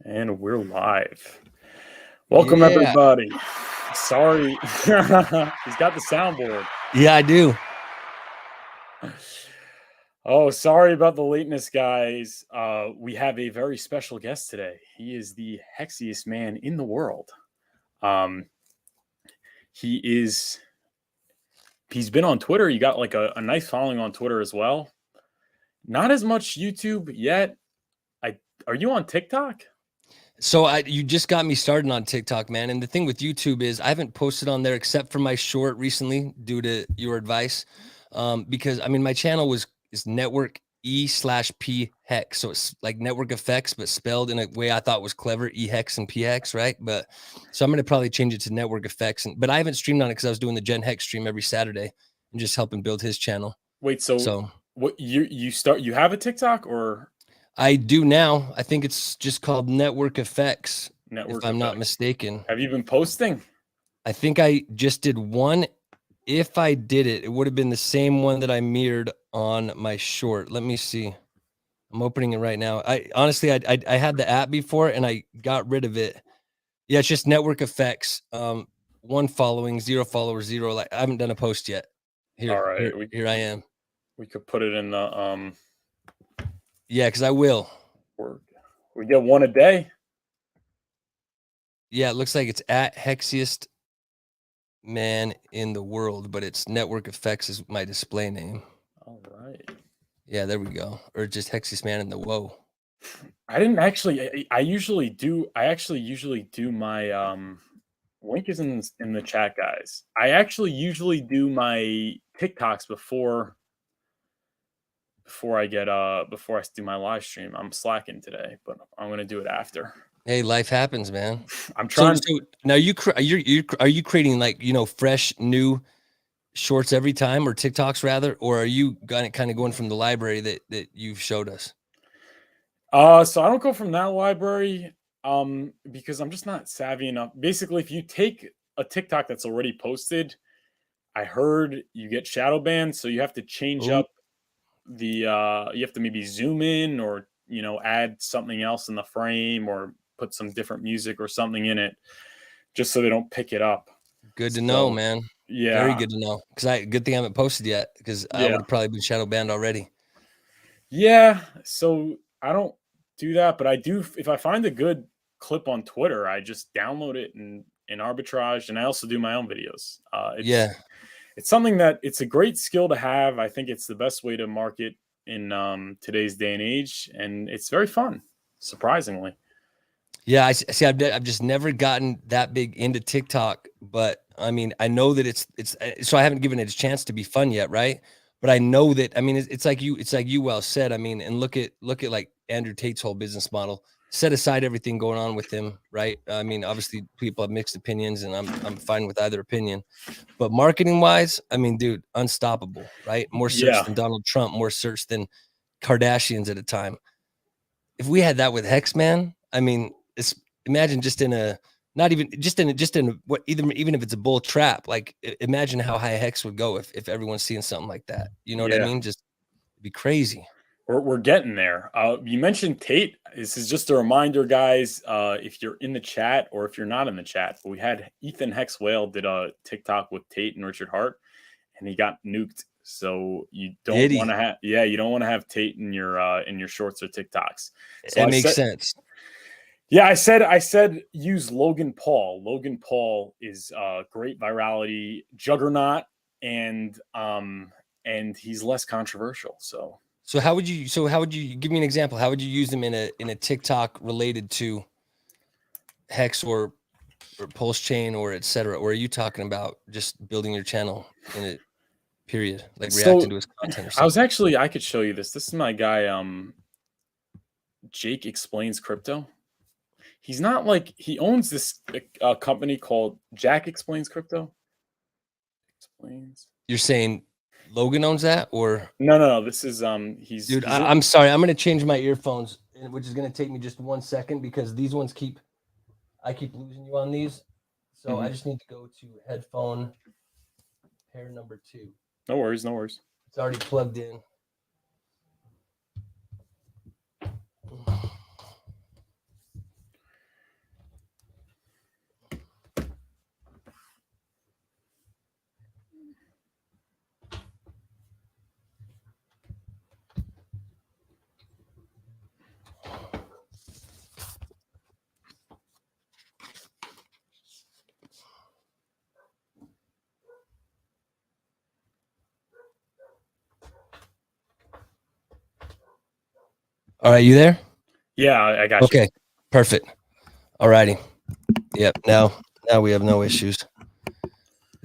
And we're live. Welcome, Yeah. everybody. Sorry. He's got the soundboard. Yeah, I do. Oh, sorry about the lateness, guys. We have a very special guest today. He is the hexiest man in the world. He's been on Twitter. You got like a nice following on Twitter as well. Not as much YouTube yet. Are you on TikTok? So you just got me started on TikTok, man. And the thing with YouTube is I haven't posted on there except for my short recently due to your advice. Because I mean my channel is network E/P hex. So it's like network effects, but spelled in a way I thought was clever, E hex and P hex, right? But so I'm gonna probably change it to network effects. But I haven't streamed on it because I was doing the Gen Hex stream every Saturday and just helping build his channel. Wait, so what you have a TikTok or? I do now. I think it's just called Network Effects, if I'm not mistaken. Have you been posting? I think I just did one. If I did it, it would have been the same one that I mirrored on my short. Let me see. I'm opening it right now. I honestly, I had the app before and I got rid of it. Yeah, it's just Network Effects. 1 following, 0 followers, 0. Like I haven't done a post yet. Here, All right, here I am. We could put it in the Yeah, because I will. We get one a day. Yeah, it looks like it's at Hexiest Man in the World, but it's Network Effects is my display name. All right. Yeah, there we go. Or just Hexiest Man in the Whoa. I didn't actually. I usually do. I actually usually do my link is in the chat, guys. I actually usually do my TikToks before I do my live stream. I'm slacking today, but I'm gonna do it after. Hey, life happens, man. I'm trying. So now are you creating like fresh new shorts every time, or TikToks rather, or are you kind of going from the library that you've showed us? So I don't go from that library because I'm just not savvy enough. Basically, if you take a TikTok that's already posted, I heard you get shadow banned, so you have to change up the you have to maybe zoom in or add something else in the frame or put some different music or something in it just so they don't pick it up. Good to know, man. Yeah. Very good to know. Good thing I haven't posted yet because I would have probably been shadow banned already. Yeah. So I don't do that, but I do. If I find a good clip on Twitter, I just download it in arbitrage, and I also do my own videos. It's something that it's a great skill to have. I think it's the best way to market in today's day and age, and it's very fun, surprisingly. Yeah, I see. I've just never gotten that big into TikTok, but I mean, I know that it's so I haven't given it a chance to be fun yet, right? But I know that, I mean, it's like you well said. I mean, and look at like Andrew Tate's whole business model. Set aside everything going on with him, right? I mean, obviously people have mixed opinions, and I'm fine with either opinion. But marketing wise, I mean, dude, unstoppable, right? More search than Donald Trump, more search than Kardashians at a time. If we had that with Hex, man, I mean, imagine just in a even what even if it's a bull trap, like imagine how high Hex would go if everyone's seeing something like that. You know what I mean? Just it'd be crazy. We're getting there. You mentioned Tate. This is just a reminder, guys. If you're in the chat or if you're not in the chat, we had Ethan Hex Whale did a TikTok with Tate and Richard Hart, and he got nuked. So you don't want to have, you don't want to have Tate in your shorts or TikToks. So it makes sense. Yeah, I said use Logan Paul. Logan Paul is great virality juggernaut, and he's less controversial. So how would you give me an example? How would you use them in a TikTok related to Hex or Pulsechain or etc.? Or are you talking about just building your channel in it? Period. Like reacting to his content or something. I could show you this. This is my guy, Jake Explains Crypto. He's not like, he owns this company called Jack Explains Crypto. You're saying Logan owns that, or no, this is he's dude. I'm sorry, I'm gonna change my earphones, which is gonna take me just 1 second because these ones I keep losing you on these. So I just need to go to headphone pair number 2. No worries. It's already plugged in. All right, you there? Yeah, I got you. Okay, perfect. All righty. Yep. Now we have no issues.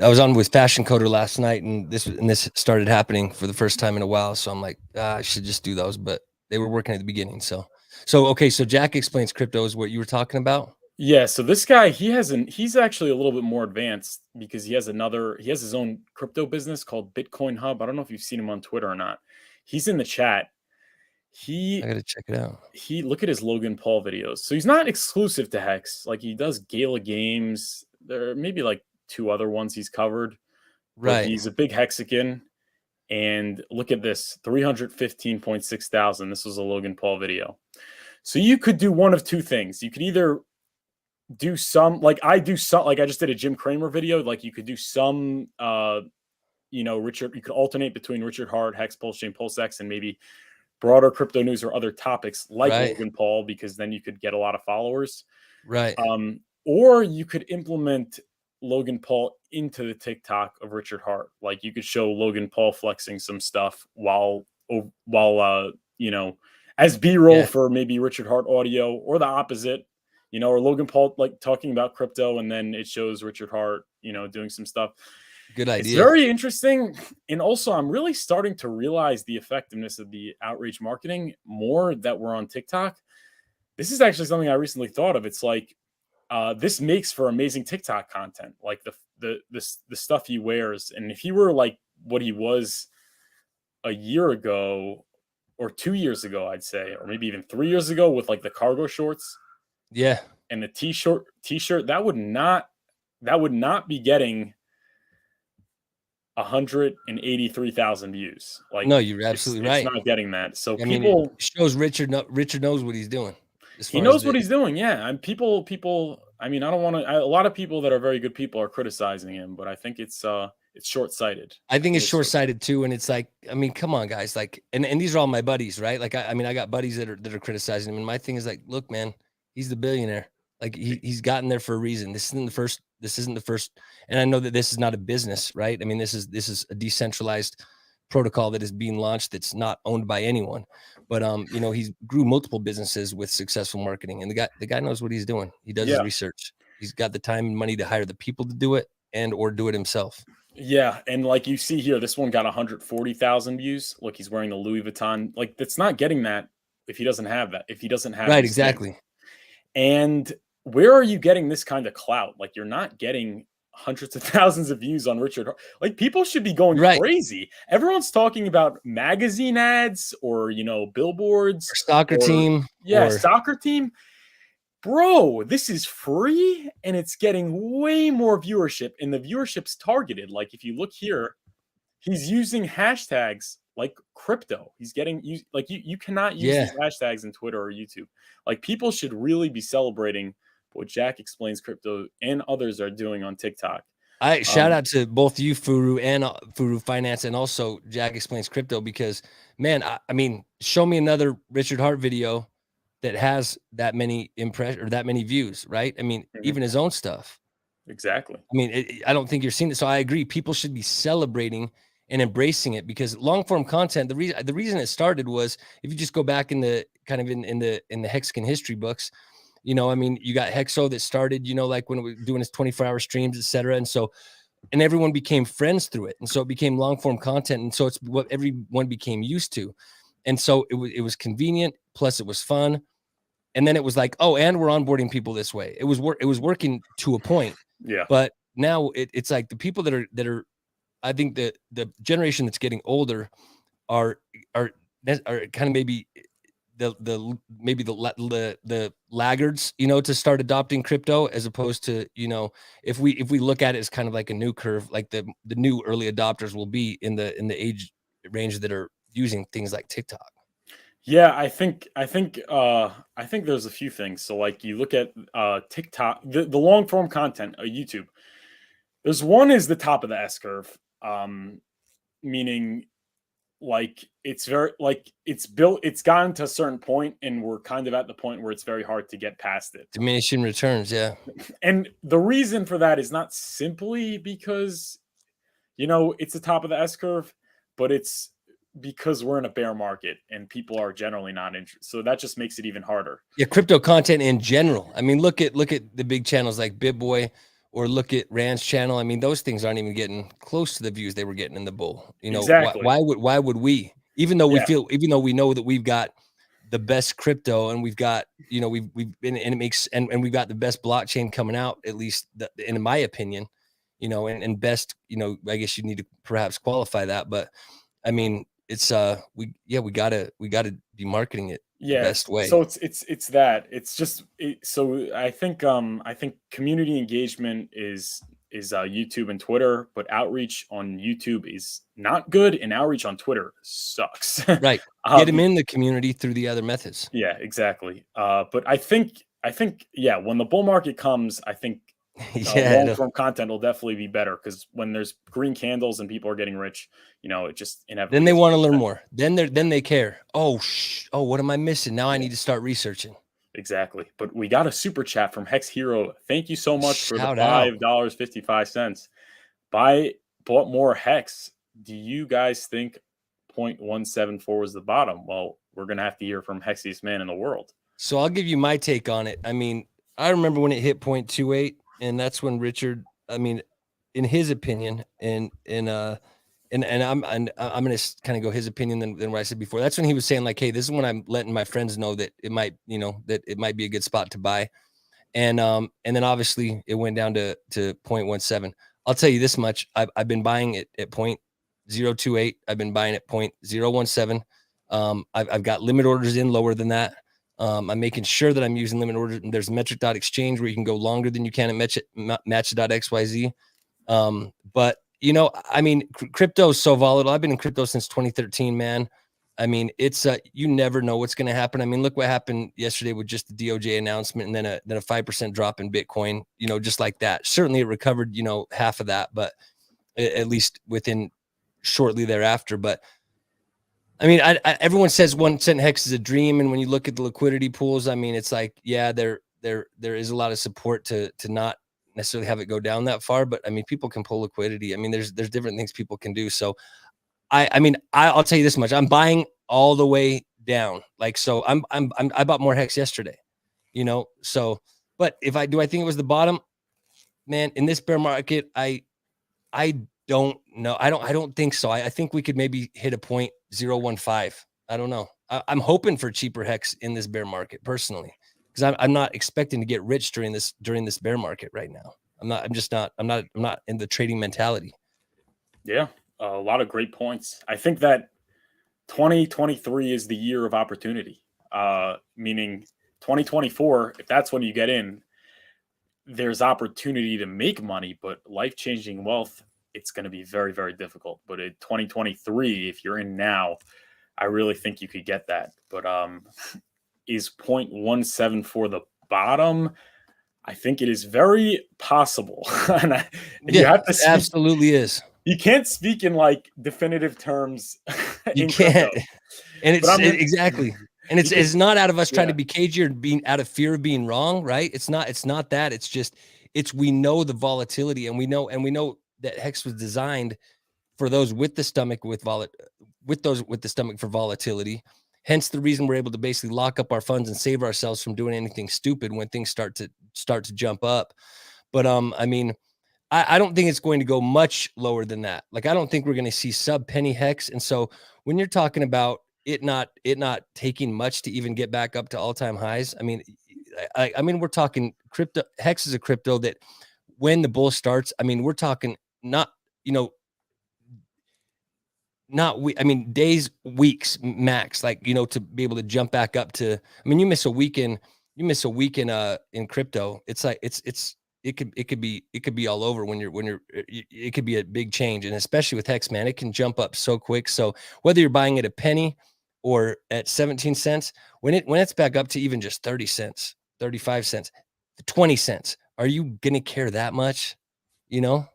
I was on with Fashion Coder last night, and this started happening for the first time in a while. So I'm like, I should just do those, but they were working at the beginning. So okay. So Jack Explains Crypto is what you were talking about. Yeah, so this guy, he's actually a little bit more advanced because he has his own crypto business called Bitcoin Hub. I don't know if you've seen him on Twitter or not. He's in the chat. I He gotta check it out. he look at his Logan Paul videos. So he's not exclusive to Hex. Like he does Gala Games. There are maybe like two other ones he's covered, but Right. he's a big Hexican. And look at this, 315.6 thousand. This was a Logan Paul video. So you could do one of two things. You could either do some, like I just did a Jim Cramer video. Like you could do some, Richard, you could alternate between Richard Hart, Hex Pulsechain, PulseX, and maybe broader crypto news or other topics like Right. Logan Paul, because then you could get a lot of followers. Right. Or you could implement Logan Paul into the TikTok of Richard Hart. Like you could show Logan Paul flexing some stuff while as B-roll for maybe Richard Hart audio, or the opposite, or Logan Paul like talking about crypto and then it shows Richard Hart, doing some stuff. Good idea. It's very interesting. And also I'm really starting to realize the effectiveness of the outreach marketing more that we're on TikTok. This is actually something I recently thought of. It's like, this makes for amazing TikTok content, like the stuff he wears. And if he were like what he was a year ago or 2 years ago, I'd say, or maybe even 3 years ago, with like the cargo shorts, and the t-shirt, that would not be getting 183,000 views. Like, no, you're absolutely right. It's not getting that. So I mean, it shows Richard knows what he's doing. He knows what he's doing. Yeah. And people, I mean, a lot of people that are very good people are criticizing him, but I think it's short-sighted. I think it's short-sighted too. And it's like, I mean, come on, guys. Like, and these are all my buddies, right? Like, I mean, I got buddies that are criticizing him. And my thing is like, look, man, he's the billionaire. Like he's gotten there for a reason. This isn't the first. And I know that this is not a business, right? I mean, this is a decentralized protocol that is being launched that's not owned by anyone. But he's grew multiple businesses with successful marketing, and the guy knows what he's doing. He does his research. He's got the time and money to hire the people to do it or do it himself. Yeah, and like you see here, this one got 140,000 views. Look, he's wearing the Louis Vuitton. Like that's not getting that if he doesn't have that. If he doesn't have right, exactly. Things. And where are you getting this kind of clout? Like you're not getting hundreds of thousands of views on Richard Hart. Like people should be going crazy. Everyone's talking about magazine ads or billboards, soccer team. Soccer team. Bro, this is free and it's getting way more viewership, and the viewership's targeted. Like if you look here, he's using hashtags like crypto. He's getting you cannot use these hashtags in Twitter or YouTube. Like people should really be celebrating what Jack Explains Crypto and others are doing on TikTok. I shout out to both you, Furu, and Furu Finance, and also Jack Explains Crypto, because man, I mean, show me another Richard Hart video that has that many impressions or that many views, right? I mean, even his own stuff. Exactly. I mean, I don't think you're seeing it. So I agree. People should be celebrating and embracing it, because long form content, the reason it started was, if you just go back in the kind of in the Hexagon history books, I mean, you got Hexo that started, like when we were doing his 24-hour streams, etc. And everyone became friends through it. And so it became long form content. And so it's what everyone became used to. And so it was convenient. Plus it was fun. And then it was like, oh, and we're onboarding people this way. It was working to a point. Yeah. But now it's like the people that are, I think the generation that's getting older are kind of maybe the laggards, to start adopting crypto, as opposed to, if we look at it as kind of like a new curve, like the new early adopters will be in the age range that are using things like TikTok. Yeah, I think there's a few things. So like you look at TikTok, the long form content, YouTube. There's one is the top of the S curve, meaning like it's very like it's gotten to a certain point, and we're kind of at the point where it's very hard to get past it. Diminishing returns, yeah. And the reason for that is not simply because it's the top of the S curve, but it's because we're in a bear market and people are generally not interested. So that just makes it even harder. Yeah, crypto content in general. I mean, look at the big channels like BitBoy, or look at Rand's channel. I mean, those things aren't even getting close to the views they were getting in the bull. You know, Exactly. why would we? Even though Yeah. even though we know that we've got the best crypto, and we've got, you know, we've been, and it makes, and we've got the best blockchain coming out, at least in my opinion, you know, and best, you know, I guess you need to perhaps qualify that, but I mean, it's we gotta be marketing it the best Yes. way. So it's that. It's just so I think community engagement is YouTube and Twitter, but outreach on YouTube is not good, and outreach on Twitter sucks. Right. Get them in the community through the other methods. Yeah, exactly. But I think yeah, when the bull market comes, I think Yeah. long form content will definitely be better, because when there's green candles and people are getting rich, you know, it just inevitably Then they gets want to more learn expensive. more. Then they care. Oh, what am I missing? Now I Yeah, need to start researching. exactly. But we got a super chat from Hex Hero. Thank you so much for the Shout out. $5.55. Buy bought more Hex. Do you guys think 0.174 was the bottom? Well, we're gonna have to hear from Hexiest man in the world. So I'll give you my take on it. I mean, I remember when it hit 0.28, and that's when Richard, I mean, in his opinion, and I'm gonna kind of go his opinion than what I said before. That's when he was saying like, hey, this is when I'm letting my friends know that it might, you know, that it might be a good spot to buy. And then obviously it went down to 0.17. I'll tell you this much. I've been buying it at 0.028. I've been buying at 0.017. I've got limit orders in lower than that. I'm making sure that I'm using limit orders. There's metric.exchange where you can go longer than you can at match.xyz. But you know, I mean, crypto is so volatile. I've been in crypto since 2013, man. I mean, it's you never know what's going to happen. I mean, look what happened yesterday with just the DOJ announcement, and then a 5% drop in Bitcoin. You know, just like that. Certainly, it recovered, you know, half of that, but at least within shortly thereafter. But I mean, everyone says 1 cent hex is a dream, and when you look at the liquidity pools, I mean, it's like, yeah, there is a lot of support to not necessarily have it go down that far, but I mean, people can pull liquidity. I mean, there's different things people can do. So I mean, I'll tell you this much: I'm buying all the way down. Like, so I bought more hex yesterday, you know. So, but if I think it was the bottom, man, in this bear market, I don't know. I don't think so. I think we could maybe hit a 0.015. I don't know. I'm hoping for cheaper hex in this bear market personally, because I'm not expecting to get rich during this bear market right now. I'm not in the trading mentality. Yeah, a lot of great points. I think that 2023 is the year of opportunity. Meaning 2024, if that's when you get in, there's opportunity to make money, but life-changing wealth, it's going to be very, very difficult. But in 2023, if you're in now, I really think you could get that. But is 0.17 for the bottom? I think it is very possible. And you Yeah, have to it speak. absolutely is. You can't speak in like definitive terms You in crypto. can't, and But I'm gonna, exactly, and you could, it's not out of us trying yeah, to be cagey or being out of fear of being wrong, right? It's not that. It's just we know the volatility, and we know that hex was designed for those with the stomach with those with the stomach for volatility. Hence the reason we're able to basically lock up our funds and save ourselves from doing anything stupid when things start to jump up. But I mean, I don't think it's going to go much lower than that. Like, I don't think we're going to see sub penny hex. And so when you're talking about it not taking much to even get back up to all-time highs, I mean, I mean, we're talking crypto. Hex is a crypto that when the bull starts, I mean, we're talking not, you know, not we I mean, days, weeks max, like, you know, to be able to jump back up to, I mean, you miss a week in crypto, it's like it could be all over when you're it could be a big change. And especially with hex, man, it can jump up so quick. So whether you're buying at a penny or at 17 cents, when it's back up to even just 30 cents, 35 cents, 20 cents, are you gonna care that much? You know?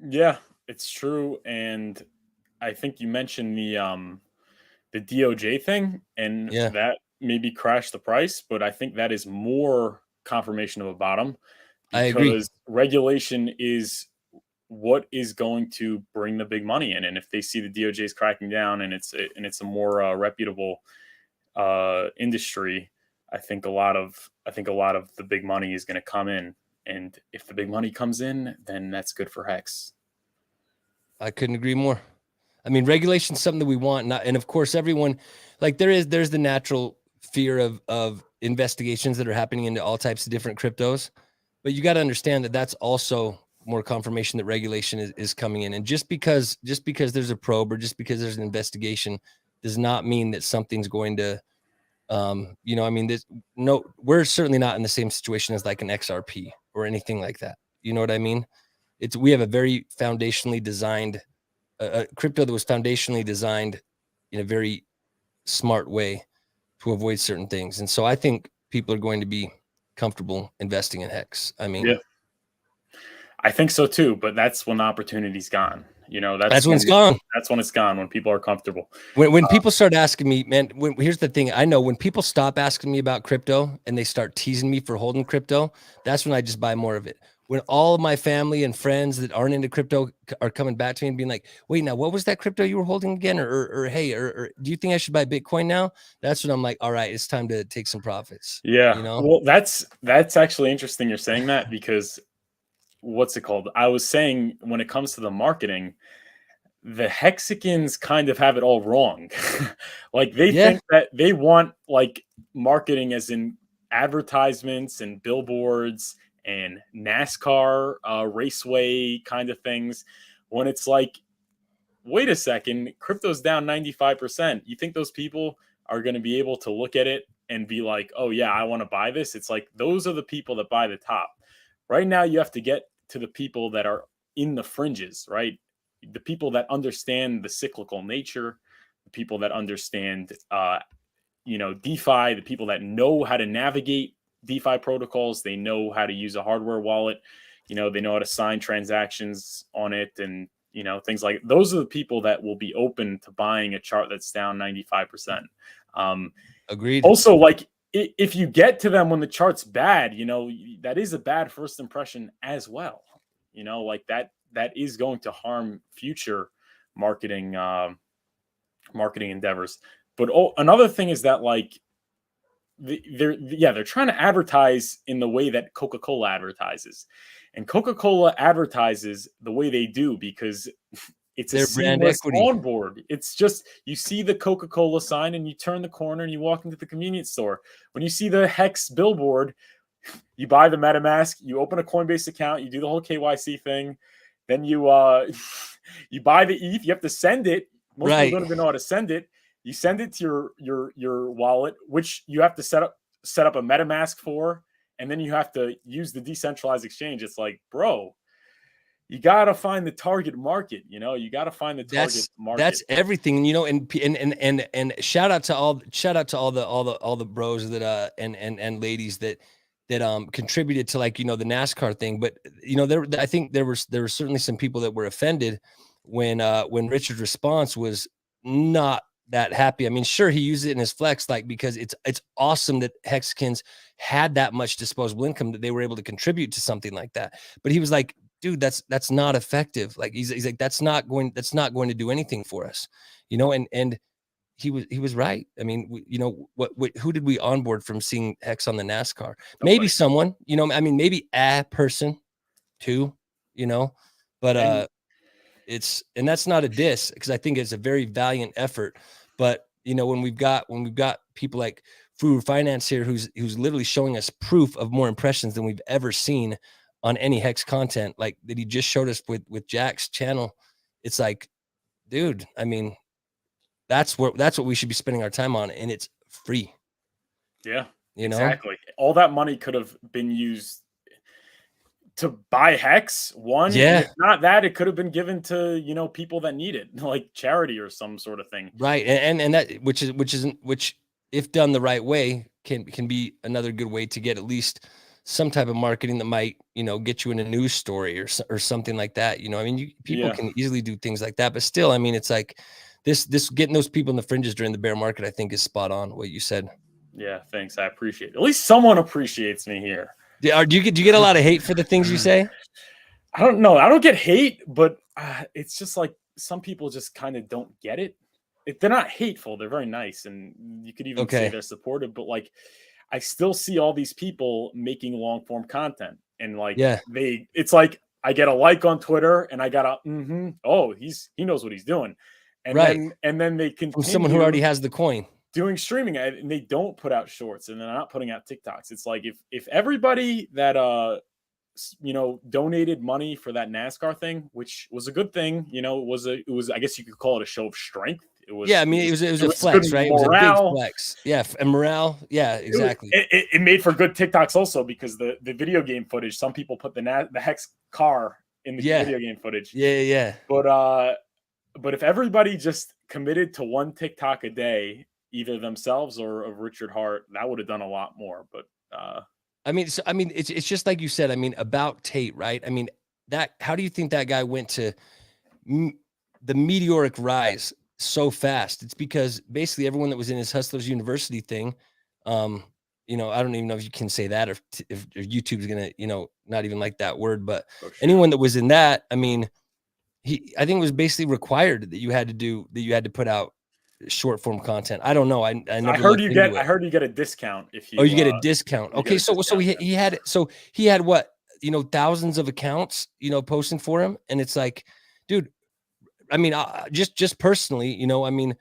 yeah, it's true. And I think you mentioned the DOJ thing, and Yeah, that maybe crashed the price, but I think that is more confirmation of a bottom, I agree. because regulation is what is going to bring the big money in. And if they see the DOJ is cracking down and it's a more reputable industry, I think a lot of the big money is going to come in. And if the big money comes in, then that's good for Hex. I couldn't agree more. I mean, regulation is something that we want, not, and of course, everyone, like there's the natural fear of investigations that are happening into all types of different cryptos, but you got to understand that that's also more confirmation that regulation is coming in. And just because there's a probe or just because there's an investigation does not mean that something's going to, you know, I mean, we're certainly not in the same situation as like an XRP or anything like that. You know what I mean? We have a very foundationally designed a crypto that was foundationally designed in a very smart way to avoid certain things. And so I think people are going to be comfortable investing in Hex. I mean, yeah, I think so too, but that's when the opportunity's gone. You know, that's when it's gone. That's when it's gone, when people are comfortable. When people start asking me, man, here's the thing. I know when people stop asking me about crypto and they start teasing me for holding crypto, that's when I just buy more of it. When all of my family and friends that aren't into crypto are coming back to me and being like, wait, now what was that crypto you were holding again? Or hey, or do you think I should buy Bitcoin now? That's when I'm like, all right, it's time to take some profits. Yeah. You know? Well, that's actually interesting you're saying that, because what's it called? I was saying when it comes to the marketing, the Hexicans kind of have it all wrong. Like they think that they want like marketing as in advertisements and billboards and NASCAR raceway kind of things, when it's like, wait a second, crypto's down 95%. You think those people are going to be able to look at it and be like, oh yeah, I want to buy this? It's like, those are the people that buy the top. Right now, you have to get to the people that are in the fringes, right? The people that understand the cyclical nature, the people that understand, DeFi, the people that know how to navigate DeFi protocols. They know how to use a hardware wallet. They know how to sign transactions on it, and things like those are the people that will be open to buying a chart that's down 95%. Agreed. Also, like if you get to them when the chart's bad, that is a bad first impression as well. Like that is going to harm future marketing endeavors. But another thing is that like they're trying to advertise in the way that Coca-Cola advertises. And Coca-Cola advertises the way they do because it's their a seamless onboard. It's just, you see the Coca-Cola sign and you turn the corner and you walk into the convenience store. When you see the Hex billboard, you buy the MetaMask, you open a Coinbase account, you do the whole KYC thing, then you you buy the ETH, you have to send it. Most people don't even know how to send it. You send it to your wallet, which you have to set up a MetaMask for, and then you have to use the decentralized exchange. It's like, bro, you got to find the target market. You got to find the target market. That's everything. And shout out to all the bros that and ladies that contributed to, like, the NASCAR thing. But I think there were certainly some people that were offended when Richard's response was not that happy. I mean, sure, he used it in his flex, like, because it's awesome that Hexicans had that much disposable income that they were able to contribute to something like that. But he was like, dude, that's not effective. Like he's like, that's not going to do anything for us, and he was right. I mean, who did we onboard from seeing Hex on the NASCAR? Maybe someone, I mean, maybe a person, two, but and that's not a diss, because I think it's a very valiant effort. But when we've got people like Furu Finance here, who's literally showing us proof of more impressions than we've ever seen on any Hex content, like that he just showed us with Jack's channel. It's like, dude, I mean, that's what we should be spending our time on, and it's free. Yeah, exactly. All that money could have been used to buy Hex. And if not that, it could have been given to people that need it, like charity or some sort of thing. Right, and that which if done the right way can be another good way to get at least some type of marketing that might get you in a news story or something like that. I mean, people can easily do things like that, but still, I mean, it's like this getting those people in the fringes during the bear market, I think, is spot on what you said. Yeah, thanks. I appreciate it. At least someone appreciates me here. Do you get a lot of hate for the things you say? I don't know. I don't get hate, but it's just like some people just kind of don't get it. They're not hateful. They're very nice, and you could even say Okay. they're supportive. But like, I still see all these people making long form content, and like Yeah. it's like I get a like on Twitter, and I got a oh, he knows what he's doing, Right. and then they From someone who continue already has the coin. doing streaming, and they don't put out shorts, and they're not putting out TikToks. It's like if everybody that donated money for that NASCAR thing, which was a good thing. It was I guess you could call it a show of strength. It was Yeah, I mean, it was it a was good flex, right? It was a big morale. flex. Yeah, and morale. Yeah, exactly. It made for good TikToks also because the video game footage. Some people put the Hex car in the Yeah. video game footage. Yeah. But if everybody just committed to one TikTok a day, either themselves or of Richard Hart, that would have done a lot more. But I mean, it's just like you said. I mean, about Tate, right? I mean, how do you think that guy went to the meteoric rise so fast? It's because basically everyone that was in his Hustlers University thing, I don't even know if you can say that or if YouTube's gonna, not even like that word, but anyone that was in that, I mean, I think it was basically required that you had to put out short form content. I don't know. I never heard looked into it. I heard you get a discount if you. Oh, you get a discount. Okay, so he had what, thousands of accounts, posting for him, and it's like, dude, I mean, just personally, I mean,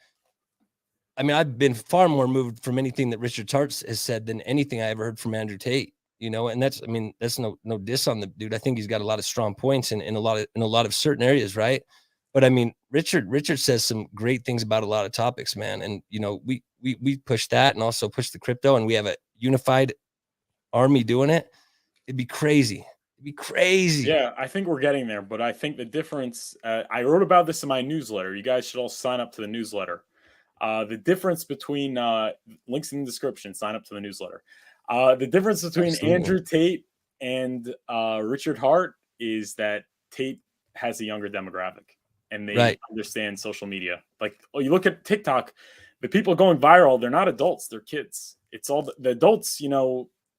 I've been far more moved from anything that Richard Tarts has said than anything I ever heard from Andrew Tate. And that's no diss on the dude. I think he's got a lot of strong points in a lot of certain areas, right? But I mean, Richard says some great things about a lot of topics, man. And we push that and also push the crypto, and we have a unified army doing it. It'd be crazy. Yeah, I think we're getting there, but I think the difference. I wrote about this in my newsletter. You guys should all sign up to the newsletter. The difference between links in the description. Sign up to the newsletter. The difference between Absolutely. Andrew Tate and Richard Hart is that Tate has a younger demographic, and they understand social media. Like, you look at TikTok, the people going viral, they're not adults, they're kids. It's all the adults,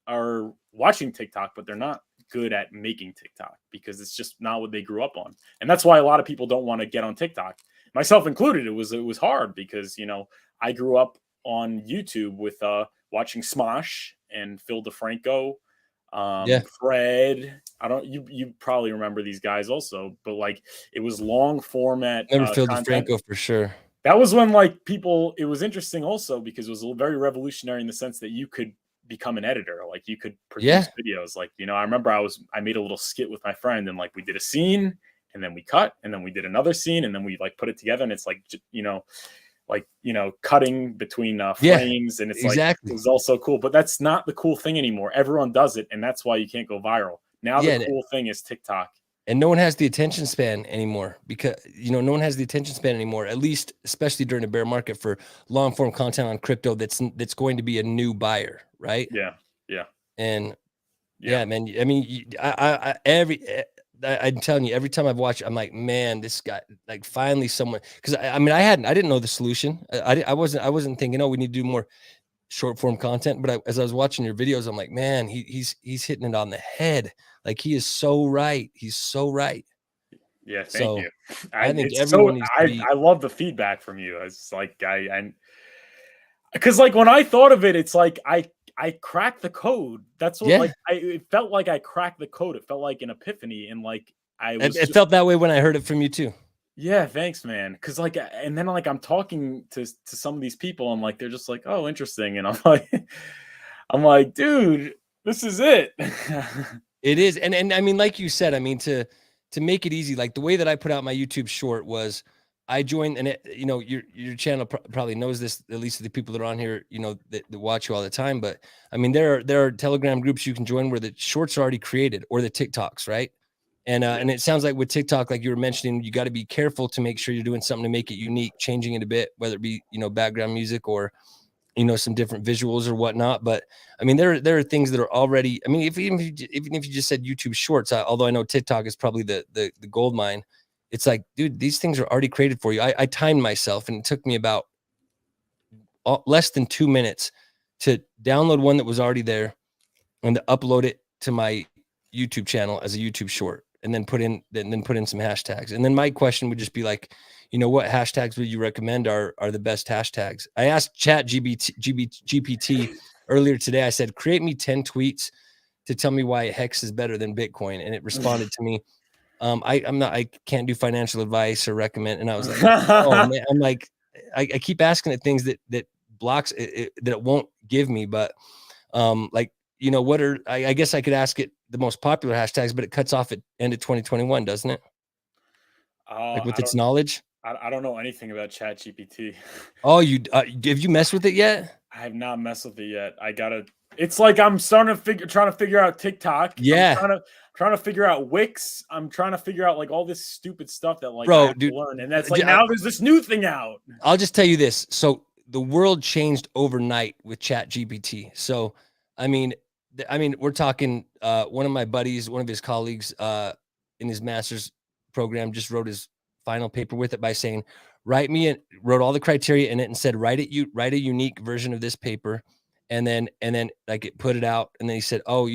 are watching TikTok, but they're not good at making TikTok because it's just not what they grew up on. And that's why a lot of people don't want to get on TikTok, myself included. It was hard because, I grew up on YouTube with watching Smosh and Phil DeFranco, Fred. You probably remember these guys also, but like it was long format. Remember Phil DeFranco for sure. That was when it was interesting also because it was very revolutionary in the sense that you could become an editor. Like you could produce videos. Like, I remember I made a little skit with my friend, and like we did a scene and then we cut and then we did another scene and then we like put it together, and it's like, cutting between frames, and it's like, it was also cool. But that's not the cool thing anymore. Everyone does it, and that's why you can't go viral. Now the cool thing is TikTok. And no one has the attention span anymore because, no one has the attention span anymore, at least, especially during a bear market, for long form content on crypto. That's going to be a new buyer. Right. Yeah. And man, I mean, I'm telling you, every time I've watched, I'm like, man, this guy, like finally someone, cause I didn't know the solution. I wasn't thinking, we need to do more short form content. But as I was watching your videos, I'm like, man, he's hitting it on the head. Like he is so right. He's so right. Yeah. Thank you. I think everyone needs to be. I love the feedback from you. It's like, because like when I thought of it, it's like, I cracked the code. That's what it felt like. I cracked the code. It felt like an epiphany. And like, it felt that way when I heard it from you too. Yeah. Thanks, man. Cause like, and then like, I'm talking to some of these people, and like, they're just like, oh, interesting. And I'm like, dude, this is it. It is. And I mean, like you said, I mean, to make it easy, like the way that I put out my YouTube short was I joined, and your channel probably knows this, at least the people that are on here, that watch you all the time. But I mean, there are Telegram groups you can join where the shorts are already created, or the TikToks, right? And it sounds like with TikTok, like you were mentioning, you got to be careful to make sure you're doing something to make it unique, changing it a bit, whether it be, background music or, some different visuals or whatnot. But I mean, there are things that are already, I mean, even if you just said YouTube shorts, although I know TikTok is probably the gold mine, it's like, dude, these things are already created for you. I timed myself, and it took me about less than 2 minutes to download one that was already there and to upload it to my YouTube channel as a YouTube short. and then put in some hashtags. And then my question would just be like, what hashtags would you recommend are the best hashtags? I asked GPT earlier today. I said, create me 10 tweets to tell me why Hex is better than Bitcoin. And it responded to me. I can't do financial advice or recommend. And I was like, oh man, I'm like, I keep asking it things that blocks it, that it won't give me. But like, what are, I guess I could ask it the most popular hashtags, but it cuts off at end of 2021, doesn't it? Like with its knowledge. I don't know anything about Chat GPT. Oh, have you messed with it yet? I have not messed with it yet. It's like I'm trying to figure out TikTok. Yeah. I'm trying to figure out Wix. I'm trying to figure out like all this stupid stuff that like Bro, I have dude, to learn. And that's like now there's this new thing out. I'll just tell you this. So the world changed overnight with Chat GPT. So I mean, we're talking one of my buddies, one of his colleagues in his master's program just wrote his final paper with it by saying, wrote all the criteria in it and said, write a unique version of this paper. And then like it put it out. And then he said, oh,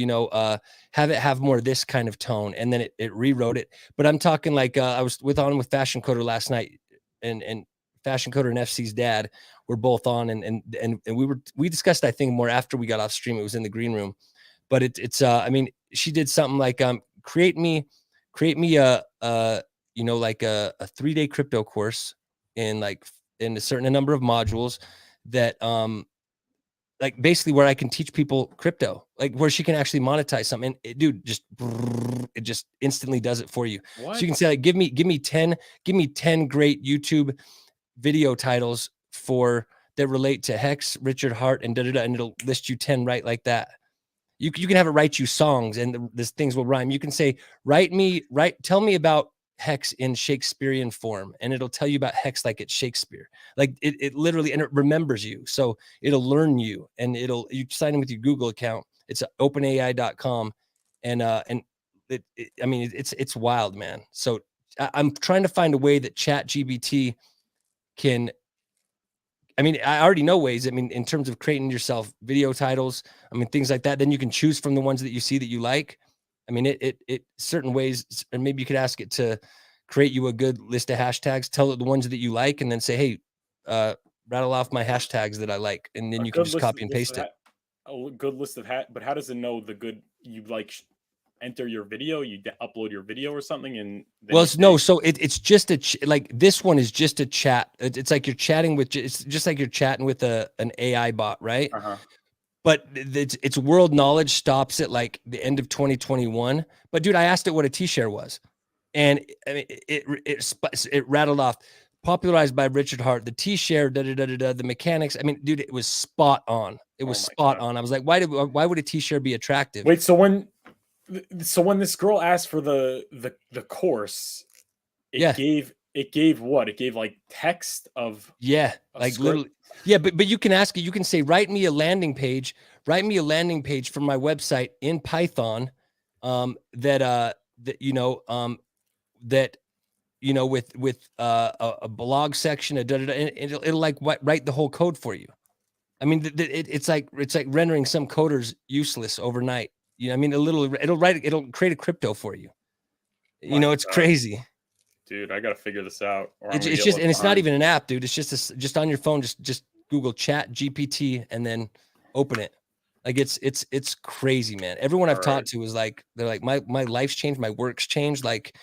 have it have more of this kind of tone. And then it rewrote it. But I'm talking like I was with Fashion Coder last night, and Fashion Coder and FC's dad were both on, and we discussed, I think, more after we got off stream. It was in the green room. But it's she did something like create me a like a 3-day crypto course in a certain number of modules that like basically where I can teach people crypto, like where she can actually monetize something. And it just instantly does it for you. What? So you can say like, give me 10 great YouTube video titles that relate to Hex, Richard Hart, and and it'll list you 10 right like that. You can have it write you songs, and these things will rhyme. You can say, tell me about Hex in Shakespearean form, and it'll tell you about Hex like it's Shakespeare. Like it literally, and it remembers you, so it'll learn you, and you sign in with your Google account. It's openai.com, and it's wild, man. So I'm trying to find a way that ChatGPT can. I already know ways. In terms of creating yourself video titles, things like that. Then you can choose from the ones that you see that you like. It certain ways, and maybe you could ask it to create you a good list of hashtags, tell it the ones that you like, and then say, hey, rattle off my hashtags that I like. And then you can just copy and paste it. A good list of but how does it know the good you like? Enter your video, you upload your video or something, and so it's just like this one is just a chat. It's like you're chatting it's just like you're chatting with an AI bot, right? But its world knowledge stops at like the end of 2021. But dude, I asked it what a T-share was, and it rattled off popularized by Richard Hart, the T-share, the mechanics. Dude, it was spot on. It was spot on. I was like, why would a T-share be attractive? Wait, so when this girl asked for the course, it gave what? It gave like text of like script? Literally. Yeah, but you can ask it, you can say, write me a landing page for my website in Python, with a blog section, and it'll like write the whole code for you. It's like rendering some coders useless overnight. It'll create a crypto for you. It's crazy. Dude, I gotta figure this out. It's not even an app, dude. It's just on your phone. Just Google Chat GPT and then open it. Like it's crazy, man. Everyone I've talked to is like, they're like, my life's changed, my work's changed. Like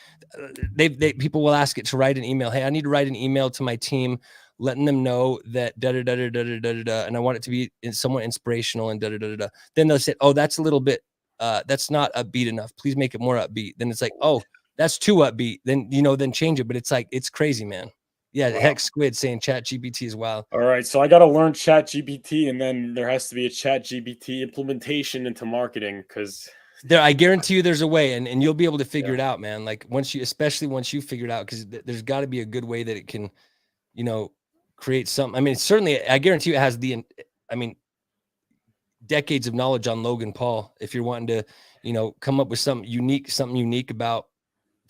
people will ask it to write an email. Hey, I need to write an email to my team, letting them know that and I want it to be somewhat inspirational and Then they'll say, oh, that's a little bit, that's not upbeat enough. Please make it more upbeat. Then it's like, oh, that's too upbeat. Then change it. But it's like, it's crazy, man. Yeah. Wow. Hex Squid saying Chat GPT is wild. All right. So I got to learn Chat GPT, and then there has to be a Chat GPT implementation into marketing, because I guarantee you there's a way, and you'll be able to figure it out, man. Like especially once you figure it out, because there's got to be a good way that it can, create something. Certainly I guarantee you it has decades of knowledge on Logan Paul. If you're wanting to, come up with something unique about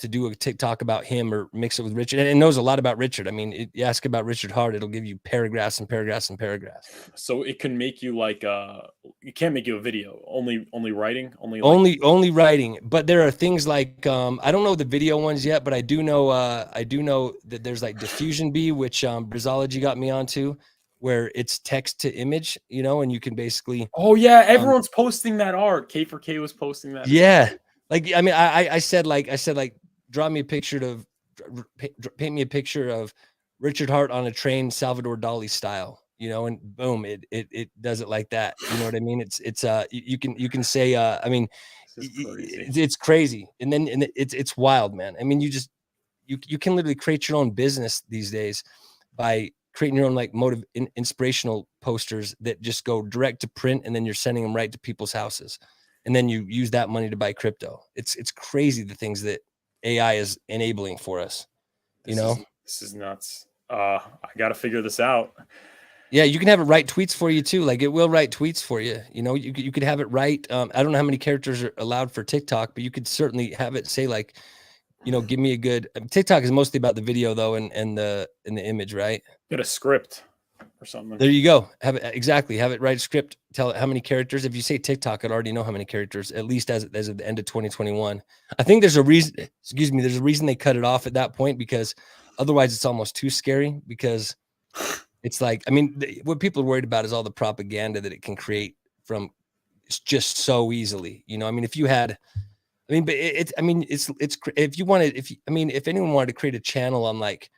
to do a TikTok about him or mix it with Richard, and it knows a lot about Richard. I mean, you ask about Richard Hart, it'll give you paragraphs and paragraphs and paragraphs. So it can make you like it can't make you a video. Only writing, only like Only writing. But there are things like I don't know the video ones yet, but I do know that there's like Diffusion B, which Brizology got me onto, where it's text to image, you know, and you can basically Oh yeah, everyone's posting that art. K4K was posting that. yeah. Like I mean, I said draw me a picture of paint me a picture of Richard Hart on a train, Salvador Dali style, you know, and boom, it does it like that. You know what I mean? It's you can say I mean it's crazy. And then it's wild, man. I mean, you can literally create your own business these days by creating your own like inspirational posters that just go direct to print, and then you're sending them right to people's houses, and then you use that money to buy crypto. It's crazy the things that AI is enabling for us. You know, this is nuts. I got to figure this out. Yeah, you can have it write tweets for you too. Like it will write tweets for you. You know, you could have it write. I don't know how many characters are allowed for TikTok, but you could certainly have it say like, you know, give me a good. TikTok is mostly about the video though, and the image, right? Get a script or something. There you go. Have it exactly. Have it write a script. Tell it how many characters. If you say TikTok, I'd already know how many characters. At least as of the end of 2021. I think there's a reason. Excuse me. There's a reason they cut it off at that point, because otherwise it's almost too scary. Because it's like, I mean, what people are worried about is all the propaganda that it can create from just so easily. You know, I mean, if you had. I mean, but it's. I mean, it's. If you wanted, if anyone wanted to create a channel on like,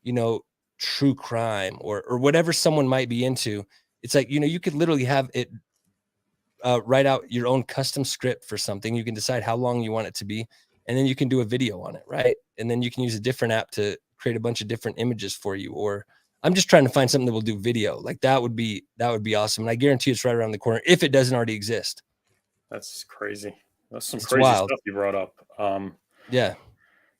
you know, true crime or whatever someone might be into, it's like, you know, you could literally have it write out your own custom script for something. You can decide how long you want it to be, and then you can do a video on it, right? And then you can use a different app to create a bunch of different images for you. Or I'm just trying to find something that will do video. Like that would be awesome. And I guarantee it's right around the corner if it doesn't already exist. That's crazy. That's some It's crazy wild stuff you brought up. Yeah.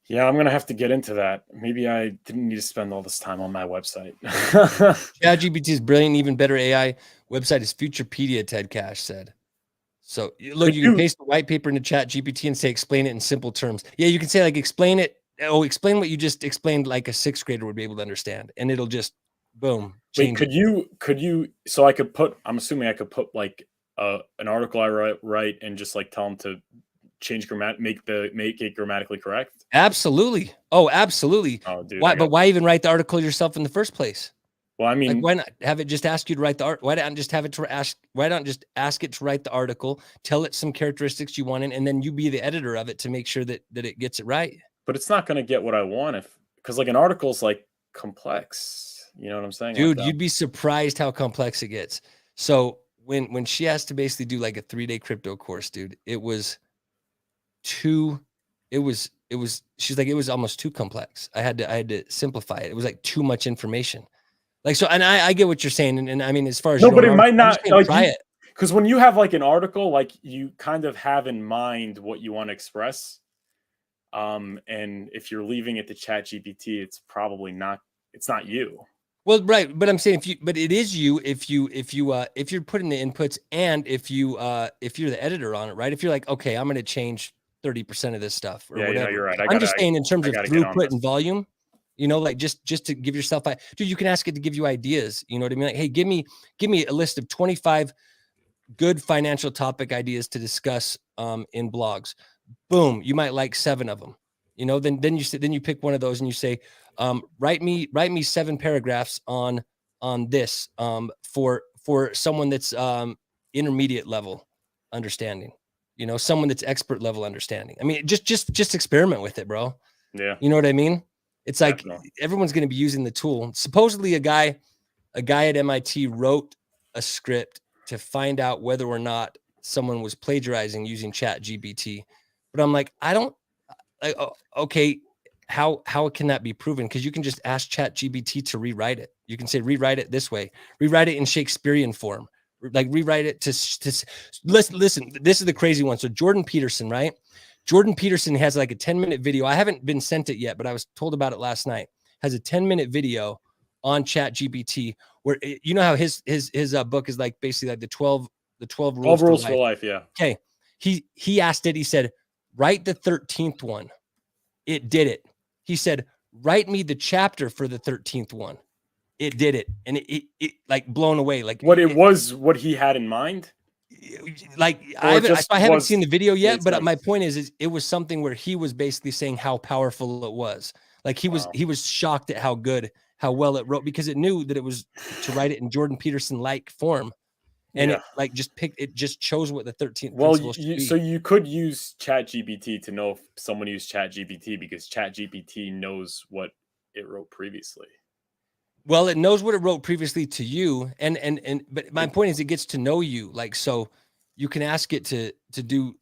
Yeah, I'm gonna have to get into that. Maybe I didn't need to spend all this time on my website. ChatGPT is brilliant, even better AI website is Futurepedia, Ted Cash said. So look, you can paste the white paper into ChatGPT and say, explain it in simple terms. Yeah, you can say like, explain it. Oh, explain what you just explained, like a sixth grader would be able to understand, and it'll just boom. Wait, could you? So I could put. I'm assuming I could put like an article I write and just like tell them to change make it grammatically correct. Absolutely. Oh, absolutely. Oh, dude. Why? But why even write the article yourself in the first place? Well, I mean, like, why not have it just ask you to write the art? Why not just have it to ask? Why not just ask it to write the article? Tell it some characteristics you want in, and then you be the editor of it to make sure that it gets it right. But it's not going to get what I want because like an article's like complex. You know what I'm saying, dude? Like you'd be surprised how complex it gets. So when she has to basically do like a 3-day crypto course, dude, it was she's like, it was almost too complex. I had to simplify it. It was like too much information. Like, so, and I get what you're saying. And I mean, as far as, no, but it might not like try it. Because when you have like an article, like you kind of have in mind what you want to express. And if you're leaving it to ChatGPT, it's probably not, it's not you. Well, right. But I'm saying but it is you if you're putting the inputs, and if you're the editor on it, right? If you're like, okay, I'm going to change 30% of this stuff or whatever. You're right. I'm just saying in terms of throughput and volume, you know, like just to give yourself, dude, you can ask it to give you ideas. You know what I mean? Like, hey, give me a list of 25 good financial topic ideas to discuss in blogs. Boom, you might like 7 of them. You know, then you pick one of those and you say, write me 7 paragraphs on this for someone that's intermediate level understanding. You know, someone that's expert level understanding. I mean, just experiment with it, bro. Yeah. You know what I mean? It's like everyone's going to be using the tool. Supposedly a guy at MIT wrote a script to find out whether or not someone was plagiarizing using ChatGPT. But I'm like, okay, how can that be proven? Because you can just ask ChatGPT to rewrite it. You can say, rewrite it this way, rewrite it in Shakespearean form. Like rewrite it to listen. This is the crazy one. So Jordan Peterson, right? Jordan Peterson has like a 10-minute video. I haven't been sent it yet, but I was told about it last night. Has a 10-minute video on ChatGPT where you know how his book is like basically like the 12 rules for life. Yeah. Okay. He asked it. He said, write the 13th one It did it. He said, write me the chapter for the 13th one. It did it. And it like blown away. Like what it was, what he had in mind? Like Or I haven't seen the just video yet, made but my sense? point is it was something where he was basically saying how powerful it was. Like he Wow. was shocked at how well it wrote, because it knew that it was to write it in Jordan Peterson like form. And Yeah. it like it just chose what the 13th Well, principle should be. so you could use ChatGPT to know if someone used ChatGPT, because ChatGPT knows what it wrote previously. Well, it knows what it wrote previously to you, but my point is it gets to know you. Like, so you can ask it to do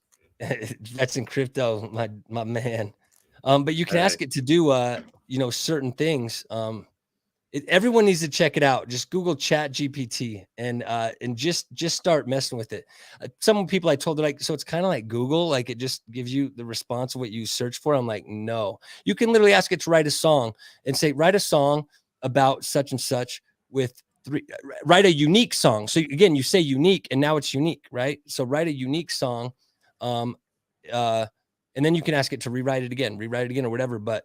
that's in crypto, my man. But you can ask it to do certain things. Everyone needs to check it out. Just Google Chat GPT and just start messing with it. Some people I told, like, so it's kind of like Google, like it just gives you the response of what you search for. I'm like, no, you can literally ask it to write a song and say, write a song about such and such with write a unique song. So again, you say unique and now it's unique, right? So write a unique song. And then you can ask it to rewrite it again or whatever. But,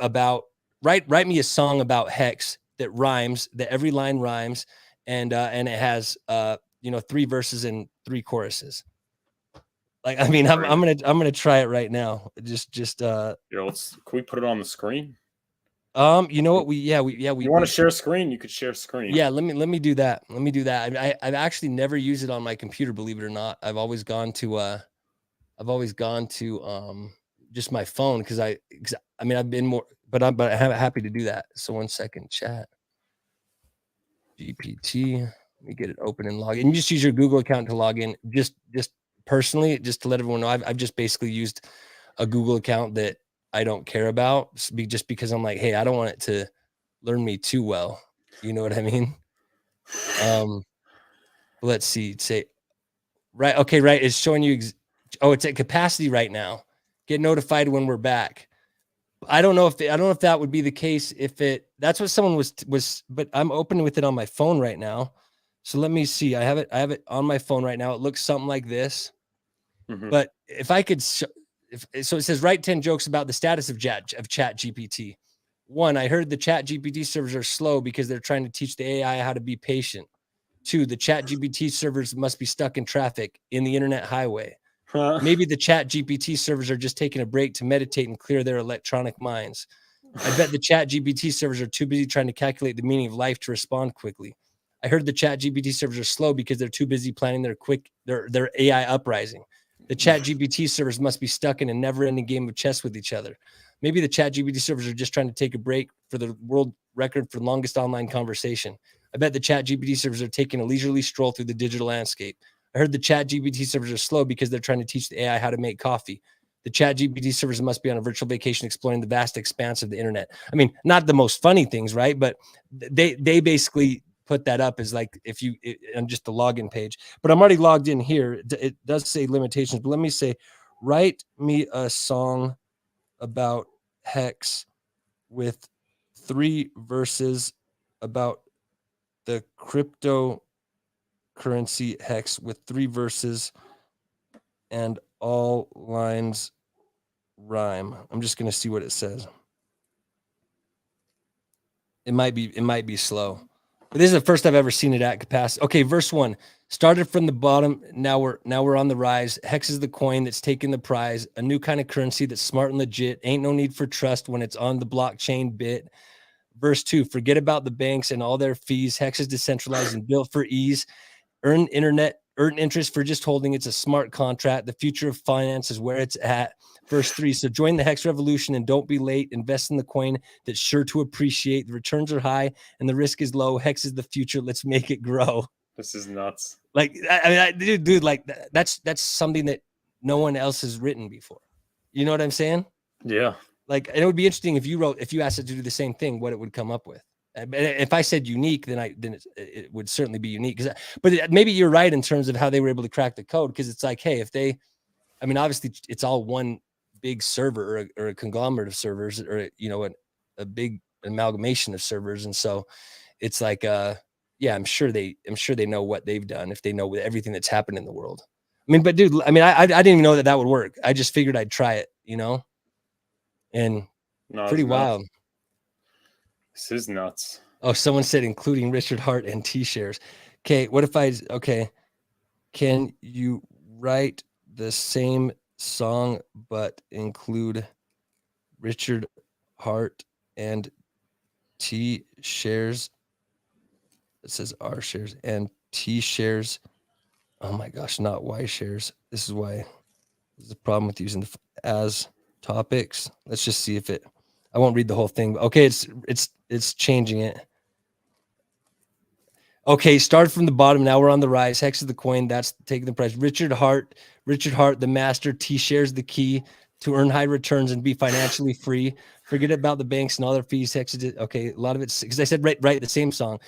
about, write me a song about Hex that rhymes, that every line rhymes, and it has 3 verses and 3 choruses. Like, I mean, I'm gonna try it right now. Just Can we put it on the screen? You know what? We you want to share screen? You could share screen. Yeah, let me do that. I've actually never used it on my computer, believe it or not. I've always gone to just my phone, because I've been more, but I'm happy to do that. So 1 second, Chat GPT. Let me get it open and log in. You just use your Google account to log in. Just personally, just to let everyone know, I've just basically used a Google account that I don't care about, just because I'm like, hey, I don't want it to learn me too well. You know what I mean? Let's see. Say, right. Okay. Right. It's showing you. It's at capacity right now. Get notified when we're back. I don't know if that would be the case that's what someone was, but I'm open with it on my phone right now. So let me see. I have it on my phone right now. It looks something like this. Mm-hmm. But if I could, so it says, write 10 jokes about the status of Chat GPT. 1, I heard the Chat GPT servers are slow because they're trying to teach the AI how to be patient. 2, the Chat GPT servers must be stuck in traffic in the internet highway. Maybe the Chat GPT servers are just taking a break to meditate and clear their electronic minds. I bet the Chat GPT servers are too busy trying to calculate the meaning of life to respond quickly. I heard the Chat GPT servers are slow because they're too busy planning their AI uprising. The Chat GPT servers must be stuck in a never-ending game of chess with each other. Maybe the Chat GPT servers are just trying to take a break for the world record for longest online conversation. I bet the Chat GPT servers are taking a leisurely stroll through the digital landscape. I heard the Chat GPT servers are slow because they're trying to teach the AI how to make coffee. The Chat GPT servers must be on a virtual vacation exploring the vast expanse of the internet. I mean, not the most funny things, right? But they basically put that up as like on just the login page. But I'm already logged in here. It does say limitations, but let me say, write me a song about Hex with 3 verses about the cryptocurrency Hex with 3 verses and all lines rhyme. I'm just going to see what it says. It might be slow, but this is the first I've ever seen it at capacity. Okay, verse 1 started from the bottom. Now we're on the rise. Hex is the coin that's taking the prize. A new kind of currency that's smart and legit. Ain't no need for trust when it's on the blockchain bit. Verse 2, forget about the banks and all their fees. Hex is decentralized and built for ease. Earn interest for just holding. It's a smart contract. The future of finance is where it's at. Verse 3, so join the Hex revolution and don't be late. Invest in the coin that's sure to appreciate. The returns are high and the risk is low. Hex is the future. Let's make it grow. This is nuts. Like, I mean, dude, like that's something that no one else has written before. You know what I'm saying? Yeah. Like, it would be interesting if you asked it to do the same thing, what it would come up with. If I said unique, then it would certainly be unique. But maybe you're right in terms of how they were able to crack the code, because it's like, hey, obviously it's all one big server or a conglomerate of servers, or a big amalgamation of servers, and so it's like, I'm sure they know what they've done if they know everything that's happened in the world. I mean, but dude, I didn't even know that would work. I just figured I'd try it, and No, pretty it's nuts. wild. This is nuts. Oh, someone said including Richard Hart and T-shares. Okay, what if okay, can you write the same song but include Richard Hart and T shares? It says R shares and T shares. Oh my gosh, not Y shares. This is why there's a problem with using the as topics. Let's just see if it. I won't read the whole thing. But okay, it's changing it. Okay, start from the bottom. Now we're on the rise. Hex of the coin. That's taking the price. Richard Hart, the master. T shares the key to earn high returns and be financially free. Forget about the banks and all their fees. Hex. Okay, a lot of it's because I said right the same song.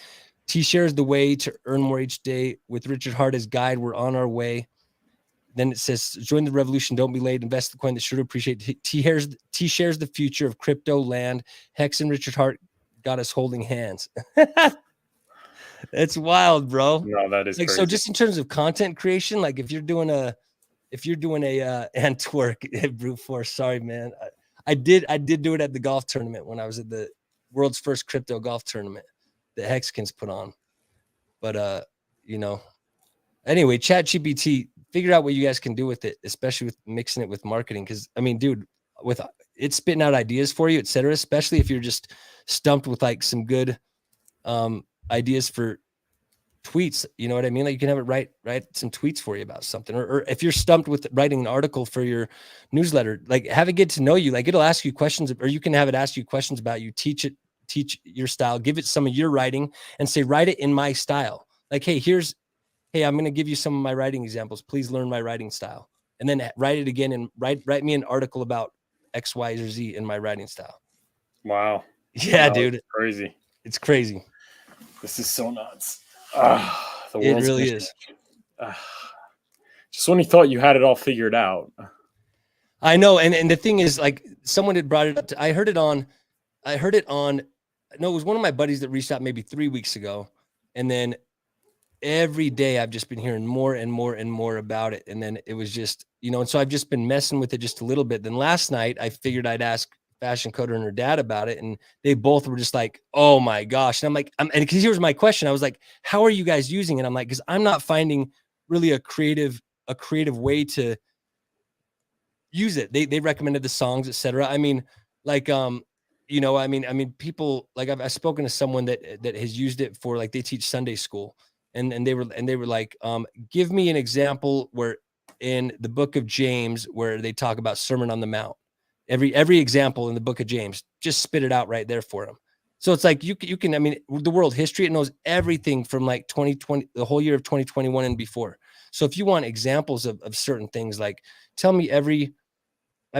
T shares the way to earn more each day with Richard Hart as guide. We're on our way. Then it says, join the revolution. Don't be late. Invest the coin that sure to appreciate. T shares the future of crypto land. Hex and Richard Hart got us holding hands. It's wild, bro. No, that is Like, crazy. so just in terms of content creation, like if you're doing a Antwerp brute force, sorry, man. I did do it at the golf tournament when I was at the world's first crypto golf tournament that Hexkins put on. But anyway, ChatGPT, figure out what you guys can do with it, especially with mixing it with marketing. Because I mean, dude, with it's spitting out ideas for you, etc. Especially if you're just stumped with like some good ideas for tweets. You know what I mean? Like you can have it write some tweets for you about something, or if you're stumped with writing an article for your newsletter, like have it get to know you. Like it'll ask you questions, or you can have it ask you questions about you. Teach your style. Give it some of your writing, and say, write it in my style. Like, hey, I'm going to give you some of my writing examples. Please learn my writing style, and then write it again and write me an article about X, Y, or Z in my writing style. Wow. Yeah, No, dude, it's crazy. It's crazy. This is so nuts. The It world's really is. Just when you thought you had it all figured out. I know, and the thing is, like, someone had brought it up. I heard it on. No, it was one of my buddies that reached out maybe 3 weeks ago, and then every day I've just been hearing more and more and more about it. And then it was just, and so I've just been messing with it just a little bit. Then last night I figured I'd ask Fashion Coder and her dad about it, and they both were just like, "Oh my gosh!" And I'm like, and because here's my question, I was like, "How are you guys using it?" I'm like, because I'm not finding really a creative way to use it. They recommended the songs, etc. I mean, like, people, like I've spoken to someone that has used it for, like, they teach Sunday school, and they were like, give me an example where in the book of James where they talk about Sermon on the Mount. Every example in the book of James, just spit it out right there for them. So it's like you can, I mean, the world history, it knows everything from like 2020, the whole year of 2021 and before. So if you want examples of certain things, like tell me I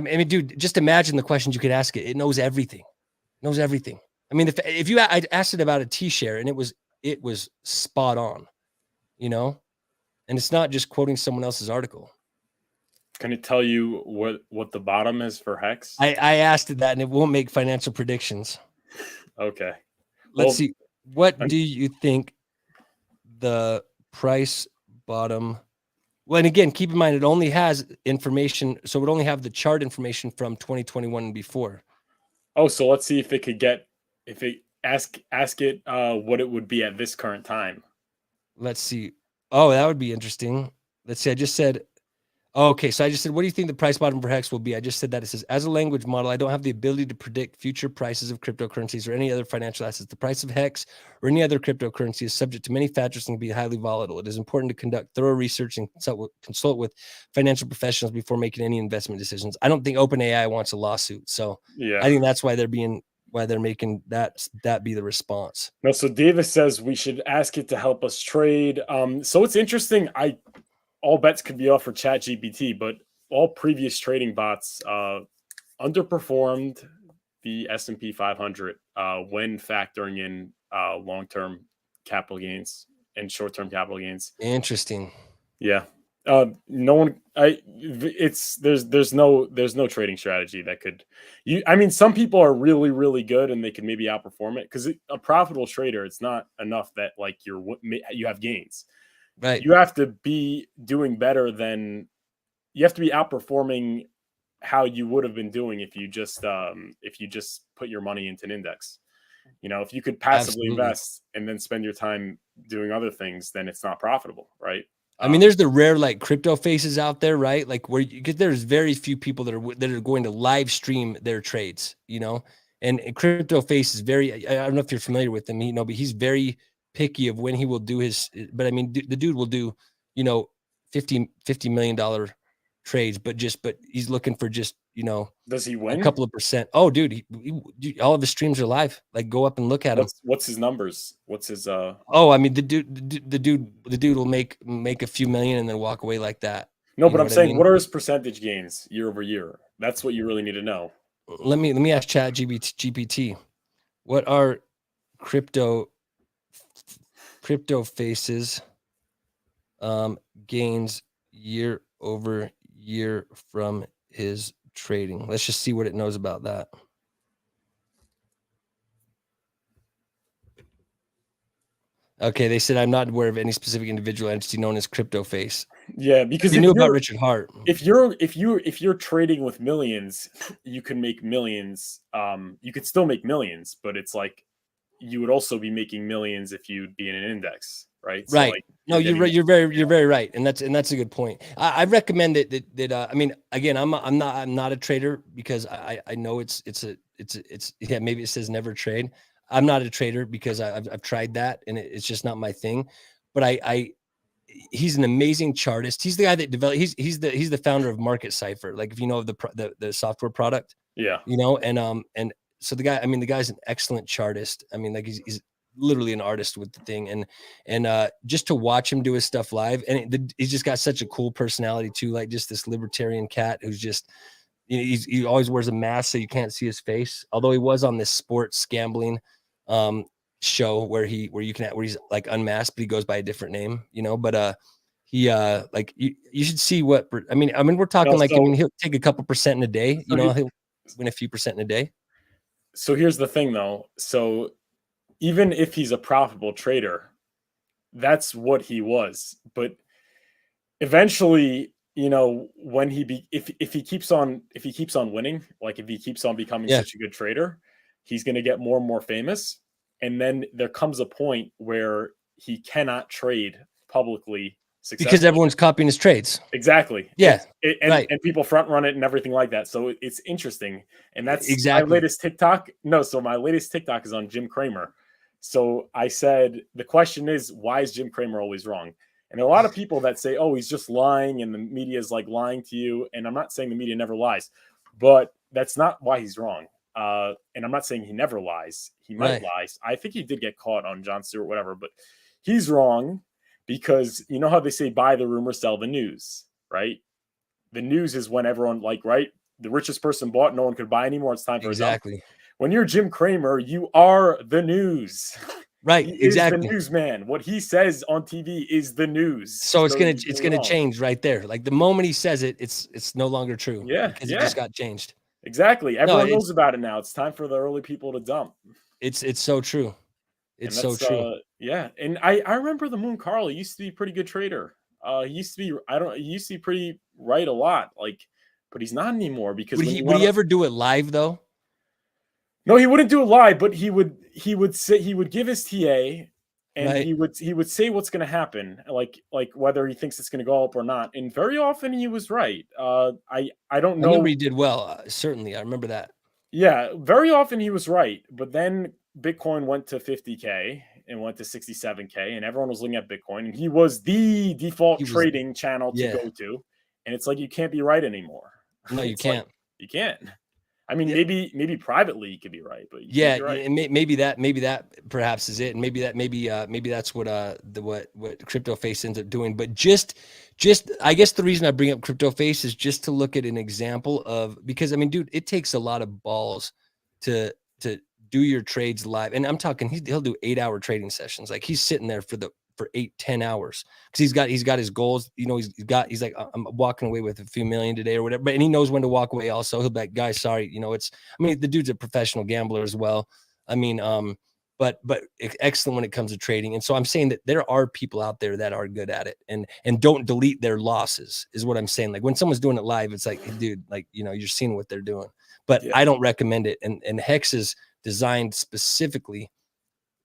mean, dude, just imagine the questions you could ask it. It knows everything. It knows everything. I mean, if you I asked it about a T-share and it was spot on, and it's not just quoting someone else's article. Can it tell you what the bottom is for Hex? I asked it that, and it won't make financial predictions. Okay. Let's see. What do you think the price bottom? Well, and again, keep in mind, it only has information. So it would only have the chart information from 2021 and before. Oh, so let's see if it could ask it what it would be at this current time. Let's see. Oh, that would be interesting. Let's see. I just said, okay. So I just said, what do you think the price bottom for Hex will be? I just said that it says, as a language model, I don't have the ability to predict future prices of cryptocurrencies or any other financial assets. The price of Hex or any other cryptocurrency is subject to many factors and can be highly volatile. It is important to conduct thorough research and consult with financial professionals before making any investment decisions. I don't think OpenAI wants a lawsuit. So yeah, I think that's why they're making that be the response. No, so Davis says we should ask it to help us trade. So it's interesting. All bets could be off for ChatGPT, but all previous trading bots underperformed the S&P 500 when factoring in long-term capital gains and short-term capital gains. Interesting. Yeah. No one. There's no trading strategy that could. I mean, some people are really really good and they can maybe outperform it because a profitable trader, it's not enough that like you have gains. Right. You have to be doing better than. You have to be outperforming how you would have been doing if you just put your money into an index. You know, if you could passively Absolutely. invest and then spend your time doing other things, then it's not profitable, right? I mean, there's the rare like crypto faces out there, right? Like where you get there's very few people that are going to live stream their trades, you know. And crypto face is very. I don't know if you're familiar with him, you know, but he's very picky of when he will do his. But I mean, the dude will do, you know, 50 million dollar trades, but he's looking for just, you know, Does he a win? couple of percent. Oh, dude, dude, all of his streams are live. Like, go up and look at him. What's his numbers? What's his Oh, I mean, the dude will make a few million and then walk away like that. No, You but know I'm what I saying, mean? what are his percentage gains year over year? That's what you really need to know. Let me ask Chat GPT. What are crypto faces gains year over year from his trading? Let's just see what it knows about that. Okay, they said I'm not aware of any specific individual entity known as crypto face. Yeah, because They knew about Richard Hart. if you're trading with millions, you can make millions. You could still make millions, but it's like you would also be making millions if you'd be in an index, right? So Right. like No, you're right. You're very right, and that's a good point. I recommend that. I mean, again, I'm not a trader because I know it's yeah, maybe it says never trade. I'm not a trader because I've tried that and it's just not my thing. But he's an amazing chartist. He's the guy that developed. He's the founder of Market Cipher. Like if you know of the software product, Yeah. you know, and so the guy. I mean, the guy's an excellent chartist. I mean, like he's literally an artist with the thing, and just to watch him do his stuff live, and he's just got such a cool personality too. Like just this libertarian cat who's just. You know, he always wears a mask so you can't see his face. Although he was on this sports gambling show where he's like unmasked, but he goes by a different name, you know. But he like you should see what I mean we're No, talking like so he'll take a couple percent in a day, you know, he'll win a few percent in a day. so here's the thing though. So even if he's a profitable trader, that's what he was. But eventually, you know, when if he keeps on winning, like if he keeps on becoming Yeah, such a good trader, he's going to get more and more famous, and then there comes a point where he cannot trade publicly because successfully. everyone's copying his trades. Exactly. Yeah, right. And people front run it and everything like that. So it's interesting. And that's my Exactly. latest TikTok. No, so my latest TikTok is on Jim Cramer. So I said the question is, why is Jim Cramer always wrong? And a lot of people that say, oh, he's just lying and the media is like lying to you. And I'm not saying the media never lies, but that's not why he's wrong. And I'm not saying he never lies. He might lie. I think he did get caught on Jon Stewart, whatever, but he's wrong because you know how they say buy the rumor, sell the news, right? The news is when everyone like, right? The richest person bought, no one could buy anymore. It's time for a dump. Exactly. When you're Jim Cramer, you are the news. Right. He is the Exactly. newsman. What he says on TV is the news. So it's he's gonna wrong. change right there. Like the moment he says it, it's no longer true. Yeah, Because it just got changed. exactly. No, Everyone knows about it now. It's time for the early people to dump. it's so true. And It's so that's true. yeah. And I remember the Moon Carl. He used to be a pretty good trader. He used to be he used to be pretty right a lot. Like, but he's not anymore because when Would he ever do it live though? no, he wouldn't do it live, but he would say he would give his TA and Right. he would say what's going to happen, like whether he thinks it's going to go up or not. And very often he was right. I don't I remember know. he did well. Certainly, I remember that. Yeah, very often he was right, but then Bitcoin went to 50K and went to 67K, and everyone was looking at Bitcoin, and he was the default He was, trading channel to yeah. go to. And it's like you can't be right anymore. No, you It's like, can't. you can't. I mean, Yeah. maybe privately you could be right, but you Yeah, can't be right. and maybe that perhaps is it, and maybe that's what what Crypto Face ends up doing. But just I guess the reason I bring up Crypto Face is just to look at an example of, because I mean, dude, it takes a lot of balls to do your trades live, and I'm talking he'll do 8-hour trading sessions. Like he's sitting there for 8-10 hours because he's got his goals. You know, he's like, I'm walking away with a few million today or whatever, but and he knows when to walk away. Also, he'll be like, guys, sorry, you know, I mean, the dude's a professional gambler as well. I mean, but excellent when it comes to trading. And so I'm saying that there are people out there that are good at it and don't delete their losses is what I'm saying. Like when someone's doing it live, it's like, hey, dude, like, you know, you're seeing what they're doing, but Yeah. I don't recommend it. And Hex is designed specifically,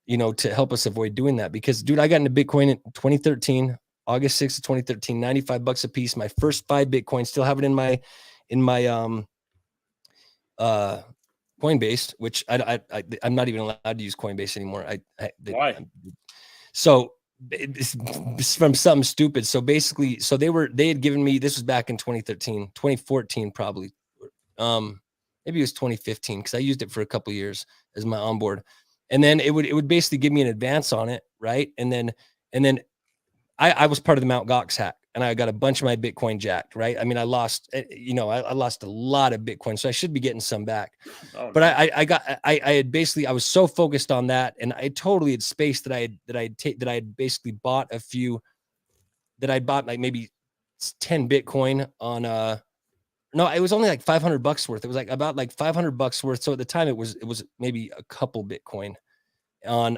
you know, to help us avoid doing that because dude, I got into Bitcoin in 2013, August 6th of 2013, $95 a piece. My first 5 Bitcoin, still have it in my Coinbase, which I'm not even allowed to use Coinbase anymore. Why? So it's from something stupid. So basically, so they had given me, this was back in 2013, 2014, probably. Maybe it was 2015 because I used it for a couple of years as my onboard. And then it would basically give me an advance on it, right? And then I was part of the Mt. Gox hack and I got a bunch of my Bitcoin jacked, right? I mean, I lost, you know, I lost a lot of Bitcoin, so I should be getting some back. Oh, But no. I had basically, I was so focused on that, and I totally had spaced that I had basically bought a few, that I bought like maybe 10 Bitcoin on no, it was only like $500 worth. It was like about like $500 worth. So at the time it was maybe a couple Bitcoin on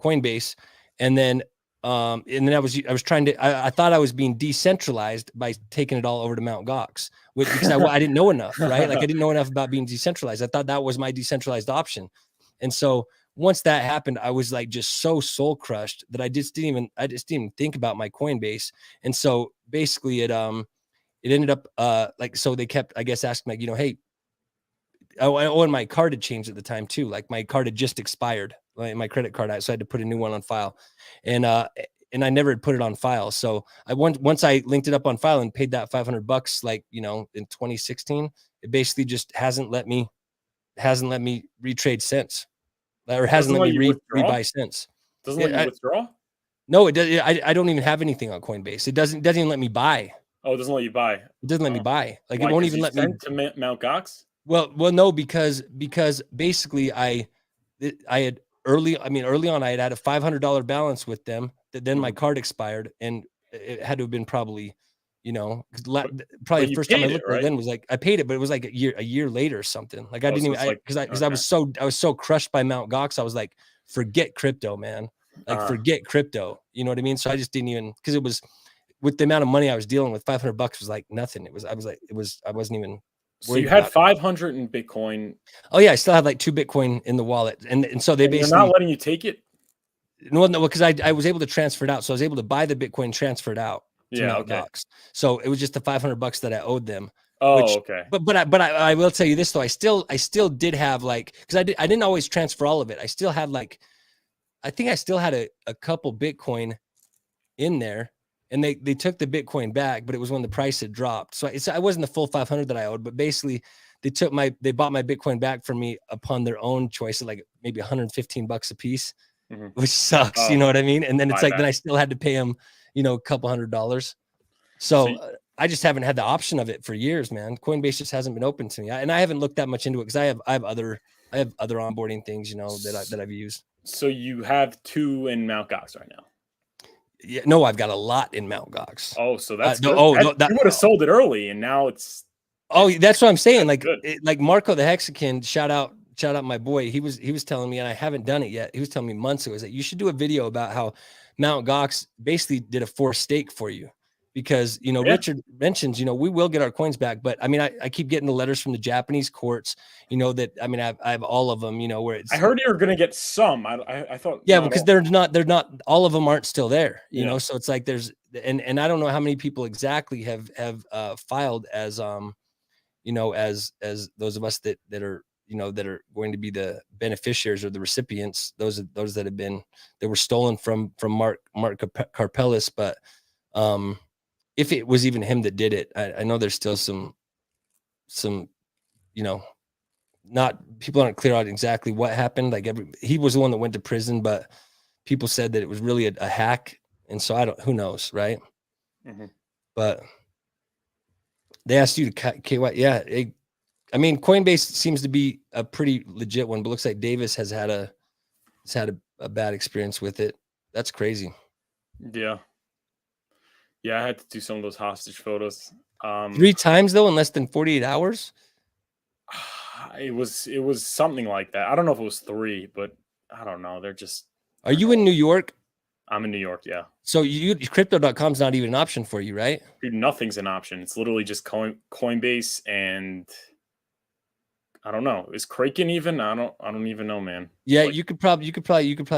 Coinbase. And then I was trying to, I thought I was being decentralized by taking it all over to Mt. Gox, because I didn't know enough, right? Like I didn't know enough about being decentralized. I thought that was my decentralized option. And so once that happened, I was like just so soul crushed that I just didn't even think about my Coinbase. And so basically it ended up like, so they kept, I guess, asking like, you know, hey, oh, and my card had changed at the time too. Like my card had just expired, my credit card, so I had to put a new one on file, and I never had put it on file. So once I linked it up on file and paid that $500, like, you know, in 2016, it basically just hasn't let me retrade since, or hasn't Doesn't let let me you withdraw? rebuy since. Doesn't let you withdraw? No, it does. I don't even have anything on Coinbase. It doesn't even let me buy. Oh, it doesn't let you buy. It doesn't let me Oh. buy. Like it Why? won't Because even you let me. sent to Mt. Gox? Well, no, because basically I had early on I had a $500 balance with them that then my Mhm. card expired, and it had to have been probably, you know, But probably the you first time I paid it, looked at it right? then was like I paid it, but it was like a year later or something. Like I Oh, didn't so even, it's like because I okay. was so crushed by Mt. Gox, I was like, forget crypto, man. Like Uh, forget crypto. You know what I mean? So I just didn't even, because it was, with the amount of money I was dealing with, $500 was like nothing. I wasn't even so worried you had about it. 500 in Bitcoin, Oh yeah, I still had like 2 Bitcoin in the wallet, and so they and they're not basically, letting you take it? no, because I was able to transfer it out, so I was able to buy the Bitcoin, transfer it out to Yeah, Mt. okay. Gox. So it was just the $500 that I owed them. Oh, Which, okay. I will tell you this though, I still did have like, because I didn't always transfer all of it. I still had like, I think I still had a couple Bitcoin in there, and they took the Bitcoin back, but it was when the price had dropped. So I wasn't the full 500 that I owed, but basically they bought my Bitcoin back from me upon their own choice at like maybe $115 a piece, Mhm. which sucks. You Oh, know what I mean? And then it's like, buyback. then I still had to pay them, you know, a couple $100. So So I just haven't had the option of it for years, man. Coinbase just hasn't been open to me. And I haven't looked that much into it because I have other onboarding things, you know, that I've used. so you have 2 in Mt. Gox right now? Yeah, no, I've got a lot in Mt. Gox. Oh, so that's No, good. oh, That no, that, you would have sold it early, and now it's oh, that's what I'm saying. that's Like, good. like Marco the Hexakin, shout out my boy. He was telling me, and I haven't done it yet. He was telling me months ago, is that you should do a video about how Mt. Gox basically did a forced stake for you, because, you know, Yeah. Richard mentions, you know, we will get our coins back, but I mean, I keep getting the letters from the Japanese courts, you know, that, I mean, I have all of them, you know, where I it's, heard you were gonna get some. I thought yeah, not because all. they're not all of them aren't still there, you Yeah. know, so it's like there's, and I don't know how many people exactly have filed as you know, as those of us that are, you know, that are going to be the beneficiaries or the recipients, those that have been, that were stolen from Mark Carpellis. But if it was even him that did it, I know there's still some, you know, not, people aren't clear on exactly what happened. Like he was the one that went to prison, but people said that it was really a hack. And so who knows, right? Mhm. But they asked you to KY. Yeah. I mean, Coinbase seems to be a pretty legit one, but looks like Davis has had a bad experience with it. That's crazy. Yeah. Yeah, I had to do some of those hostage photos. 3 times though, in less than 48 hours. It was something like that. I don't know if it was 3, but I don't know. They're just Are you in New York? I'm in New York, yeah. So crypto.com is not even an option for you, right? Dude, nothing's an option. It's literally just Coinbase and I don't know. Is Kraken even? I don't even know, man. Yeah, Like, you could probably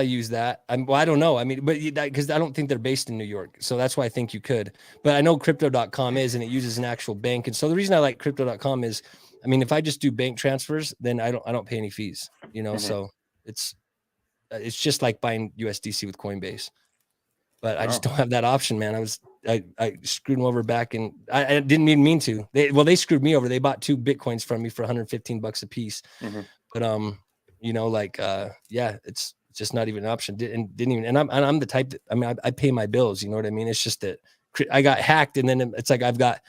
use that. Well, I don't know. I mean, but because I don't think they're based in New York, so that's why I think you could. But I know crypto.com is, and it uses an actual bank. And so the reason I like crypto.com is, I mean, if I just do bank transfers, then I don't pay any fees. So it's just like buying USDC with Coinbase. But I just don't have that option, man. I screwed them over back, and I didn't even mean to. They screwed me over. They bought 2 Bitcoins from me for $115 a piece. But yeah, it's just not even an option. Didn't even. And I'm the type that, I mean, I pay my bills. You know what I mean? It's just that I got hacked, and then it's like I've got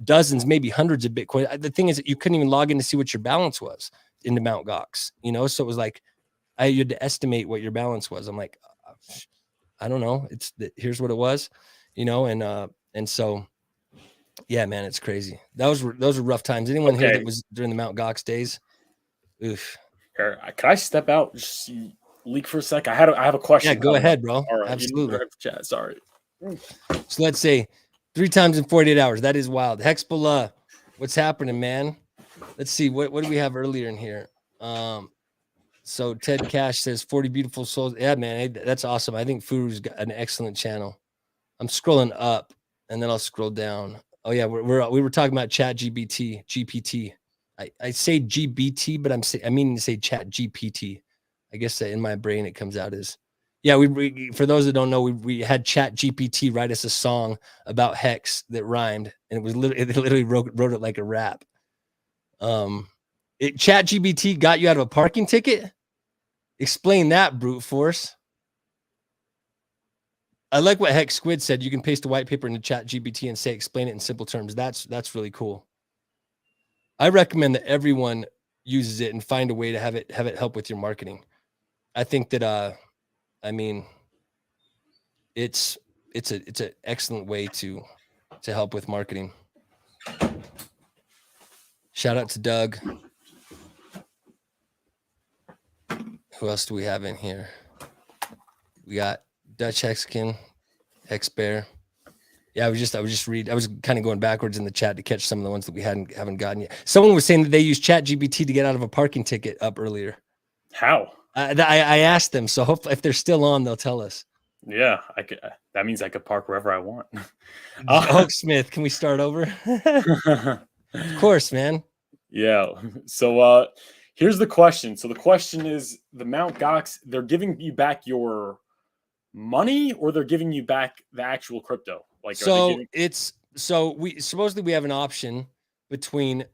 dozens, maybe hundreds of Bitcoin. The thing is that you couldn't even log in to see what your balance was into Mt. Gox. So it was like I had to estimate what your balance was. I'm like, I don't know. Here's what it was, and so yeah, man, it's crazy. Those were rough times. Anyone here that was during the Mt. Gox days? Oof. Can I step out? Just leak for a sec. I have a question. Yeah, go ahead, bro. All right, absolutely. Chat. Sorry. So let's say 3 times in 48 hours. That is wild. Hex Pulsechain, what's happening, man? Let's see. What do we have earlier in here? So Ted Cash says 40 beautiful souls. Yeah, man, that's awesome. I think Furu's got an excellent channel. I'm scrolling up, and then I'll scroll down. Oh yeah, we were talking about Chat GPT. I say GBT, but I mean to say Chat GPT. I guess that in my brain it comes out as, yeah. We for those that don't know, we had Chat GPT write us a song about Hex that rhymed, and it literally wrote it like a rap. Chat GPT got you out of a parking ticket? Explain that, brute force. I like what Hex Squid said. You can paste a white paper into Chat GPT and say, explain it in simple terms. That's really cool. I recommend that everyone uses it and find a way to have it help with your marketing. I think that I mean, it's an excellent way to help with marketing. Shout out to Doug. Who else do we have in here? We got Dutch Hexkin, Hex Bear. Yeah, I was kind of going backwards in the chat to catch some of the ones that we haven't gotten yet. Someone was saying that they use Chat GPT to get out of a parking ticket up earlier. How? I asked them, so hopefully if they're still on, they'll tell us. Yeah, I could. That means I could park wherever I want. Oak Smith, can we start over? Of course, man. Yeah. So here's the question. So the question is, the Mt. Gox, they're giving you back your money, or they're giving you back the actual crypto? Like, so we supposedly we have an option between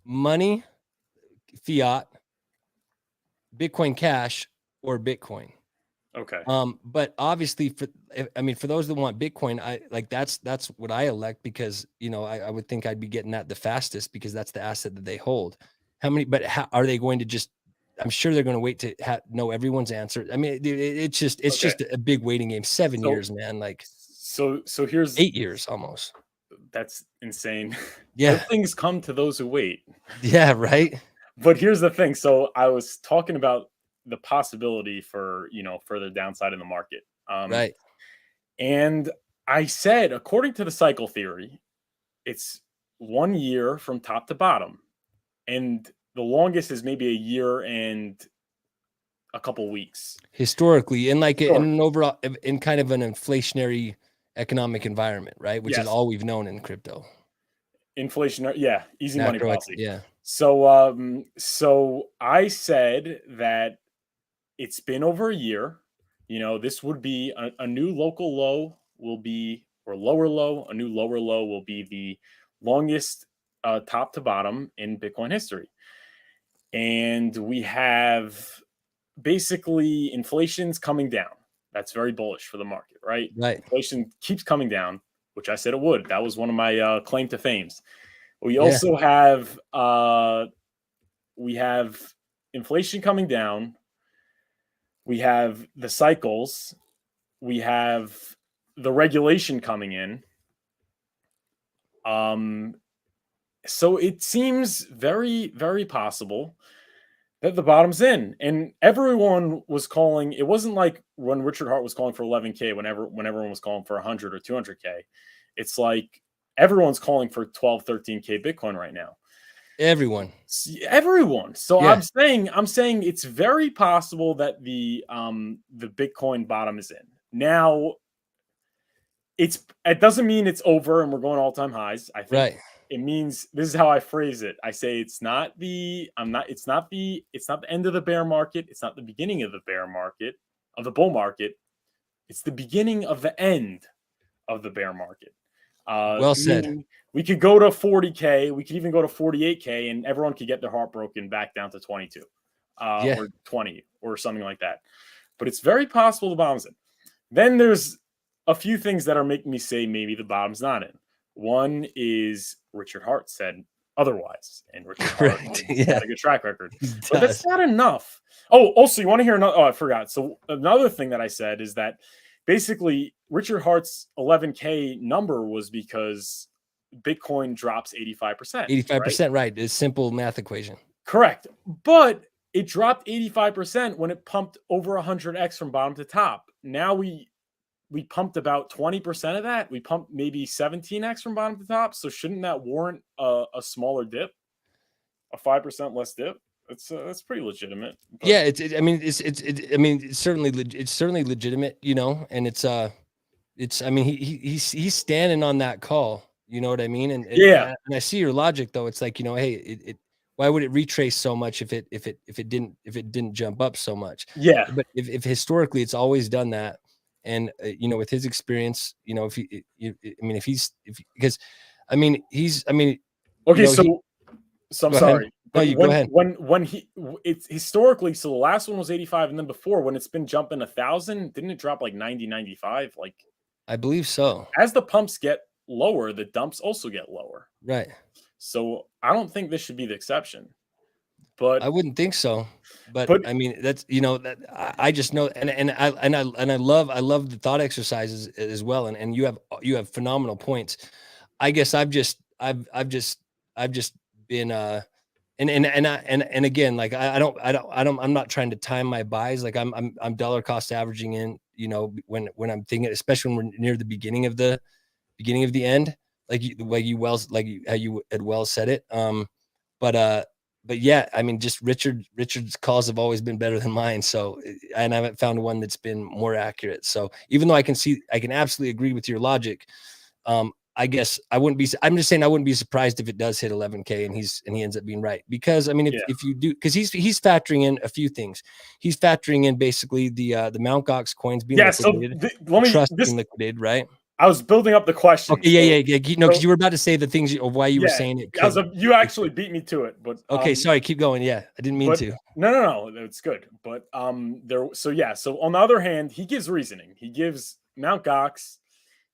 money, fiat, Bitcoin Cash, or Bitcoin. Okay. But obviously for those that want Bitcoin, that's what I elect, because I would think I'd be getting that the fastest, because that's the asset that they hold. How are they going to just, I'm sure they're going to wait to know everyone's answer. I mean, it's just a big waiting game. 7 years, man. Like, so here's 8 years almost. That's insane. Yeah. Good things come to those who wait. Yeah, right. But here's the thing. So I was talking about the possibility for, further downside in the market. Right. And I said, according to the cycle theory, it's 1 year from top to bottom. And the longest is maybe a year and a couple weeks. Historically, in an overall, in kind of an inflationary economic environment, right? Which is all we've known in crypto. Inflationary, yeah, easy money policy. Yeah. So I said that it's been over a year. This would be a new local low will be, or lower low, a new lower low will be the longest top to bottom in Bitcoin history. And we have basically inflation's coming down. That's very bullish for the market, right? Right. Inflation keeps coming down, which I said it would. That was one of my claim to fames. We also have inflation coming down. We have the cycles. We have the regulation coming in. So it seems very, very possible that the bottom's in. And everyone was calling. It wasn't like when Richard Hart was calling for 11K when everyone was calling for 100 or 200K. It's like everyone's calling for 12, 13K Bitcoin right now. Everyone. Everyone. So Yeah. I'm saying it's very possible that the Bitcoin bottom is in. Now, it doesn't mean it's over and we're going all-time highs. I think Right. it means, this is how I phrase it. I say it's not the end of the bear market, it's not the beginning of the bear market, of the bull market. It's the beginning of the end of the bear market. Well said. Meaning we could go to 40K, we could even go to 48K, and everyone could get their heart broken back down to 22 Yeah. or 20 or something like that. But it's very possible the bottom's in. Then there's a few things that are making me say maybe the bottom's not in. One is Richard Hart said otherwise, and Richard Hart Right. has Yeah. got a good track record. He But that's does. not enough. Oh, also, you want to hear another? Oh, I forgot. So another thing that I said is that basically Richard Hart's 11K number was because Bitcoin drops 85%, right? 85%, right. It's simple math equation. Correct. But it dropped 85% when it pumped over 100x from bottom to top. Now we pumped about 20% of that. We pumped maybe 17x from bottom to top. So shouldn't that warrant a smaller dip, a 5% less dip? That's pretty legitimate. But Yeah, I mean, I mean, it's certainly legitimate, you know, and I mean, he's standing on that call, you know what I mean? yeah, And I see your logic though. It's like, you know, hey, why would it retrace so much if it didn't jump up so much? yeah, But if historically it's always done that, and you know, with his experience, you know, I mean, because, I mean, you okay. know, So I'm go ahead. sorry, No, but you go ahead. it's historically, so the last one was 85, and then before, when it's been jumping 1,000, didn't it drop like 90, 95? Like, I believe so. as the pumps get lower, the dumps also get lower. Right. So I don't think this should be the exception. I But wouldn't think so, but but I mean that's you know that I just know I love the thought exercises as well, and you have phenomenal points. I guess I've just been and again, like I'm not trying to time my buys, like I'm dollar cost averaging in, you know, when I'm thinking, especially when we're near the beginning of the end, how you had well said it. But but yeah, I mean, just Richard's calls have always been better than mine. So, and I haven't found one that's been more accurate. So even though I can absolutely agree with your logic. I guess I'm just saying I wouldn't be surprised if it does hit 11K and he ends up being right, because I mean, yeah, if you do, because he's factoring in a few things. He's factoring in basically the Mount Gox coins being yeah. So liquidated, let me trust this. being liquidated, right? I was building up the question. Okay, yeah. No, because So you were about to say the things of why you were yeah, saying it as could. you actually beat me to it, but Okay, sorry, keep going. Yeah, I didn't mean but to. no, it's good. But there. So yeah. So on the other hand, he gives reasoning. He gives Mount Gox.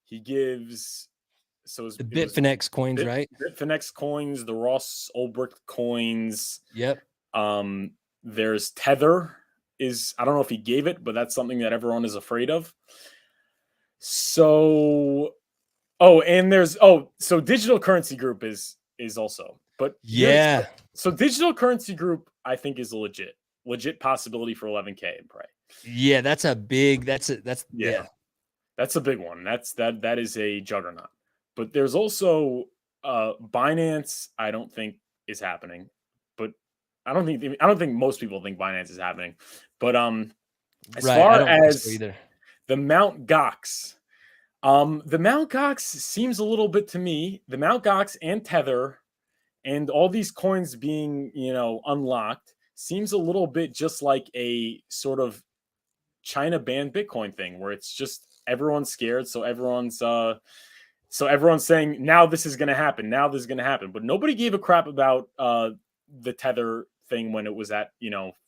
He gives. So The it was Bitfinex coins, right? Bitfinex coins, the Ross Ulbricht coins. Yep. There's Tether. I don't know if he gave it, but that's something that everyone is afraid of. So and so Digital Currency Group is also. But Yeah. so Digital Currency Group, I think, is a legit possibility for 11K and pray. Yeah, that's Yeah, that's a big one. That is a juggernaut. But there's also Binance. I don't think is happening, but I don't think most people think Binance is happening. But as right. I far don't think so as either. the Mount Gox, the Mount Gox seems a little bit to me. The Mount Gox and Tether and all these coins being, unlocked seems a little bit just like a sort of China banned Bitcoin thing, where it's just everyone's scared, so everyone's saying now this is going to happen, now this is going to happen, but nobody gave a crap about the Tether thing when it was at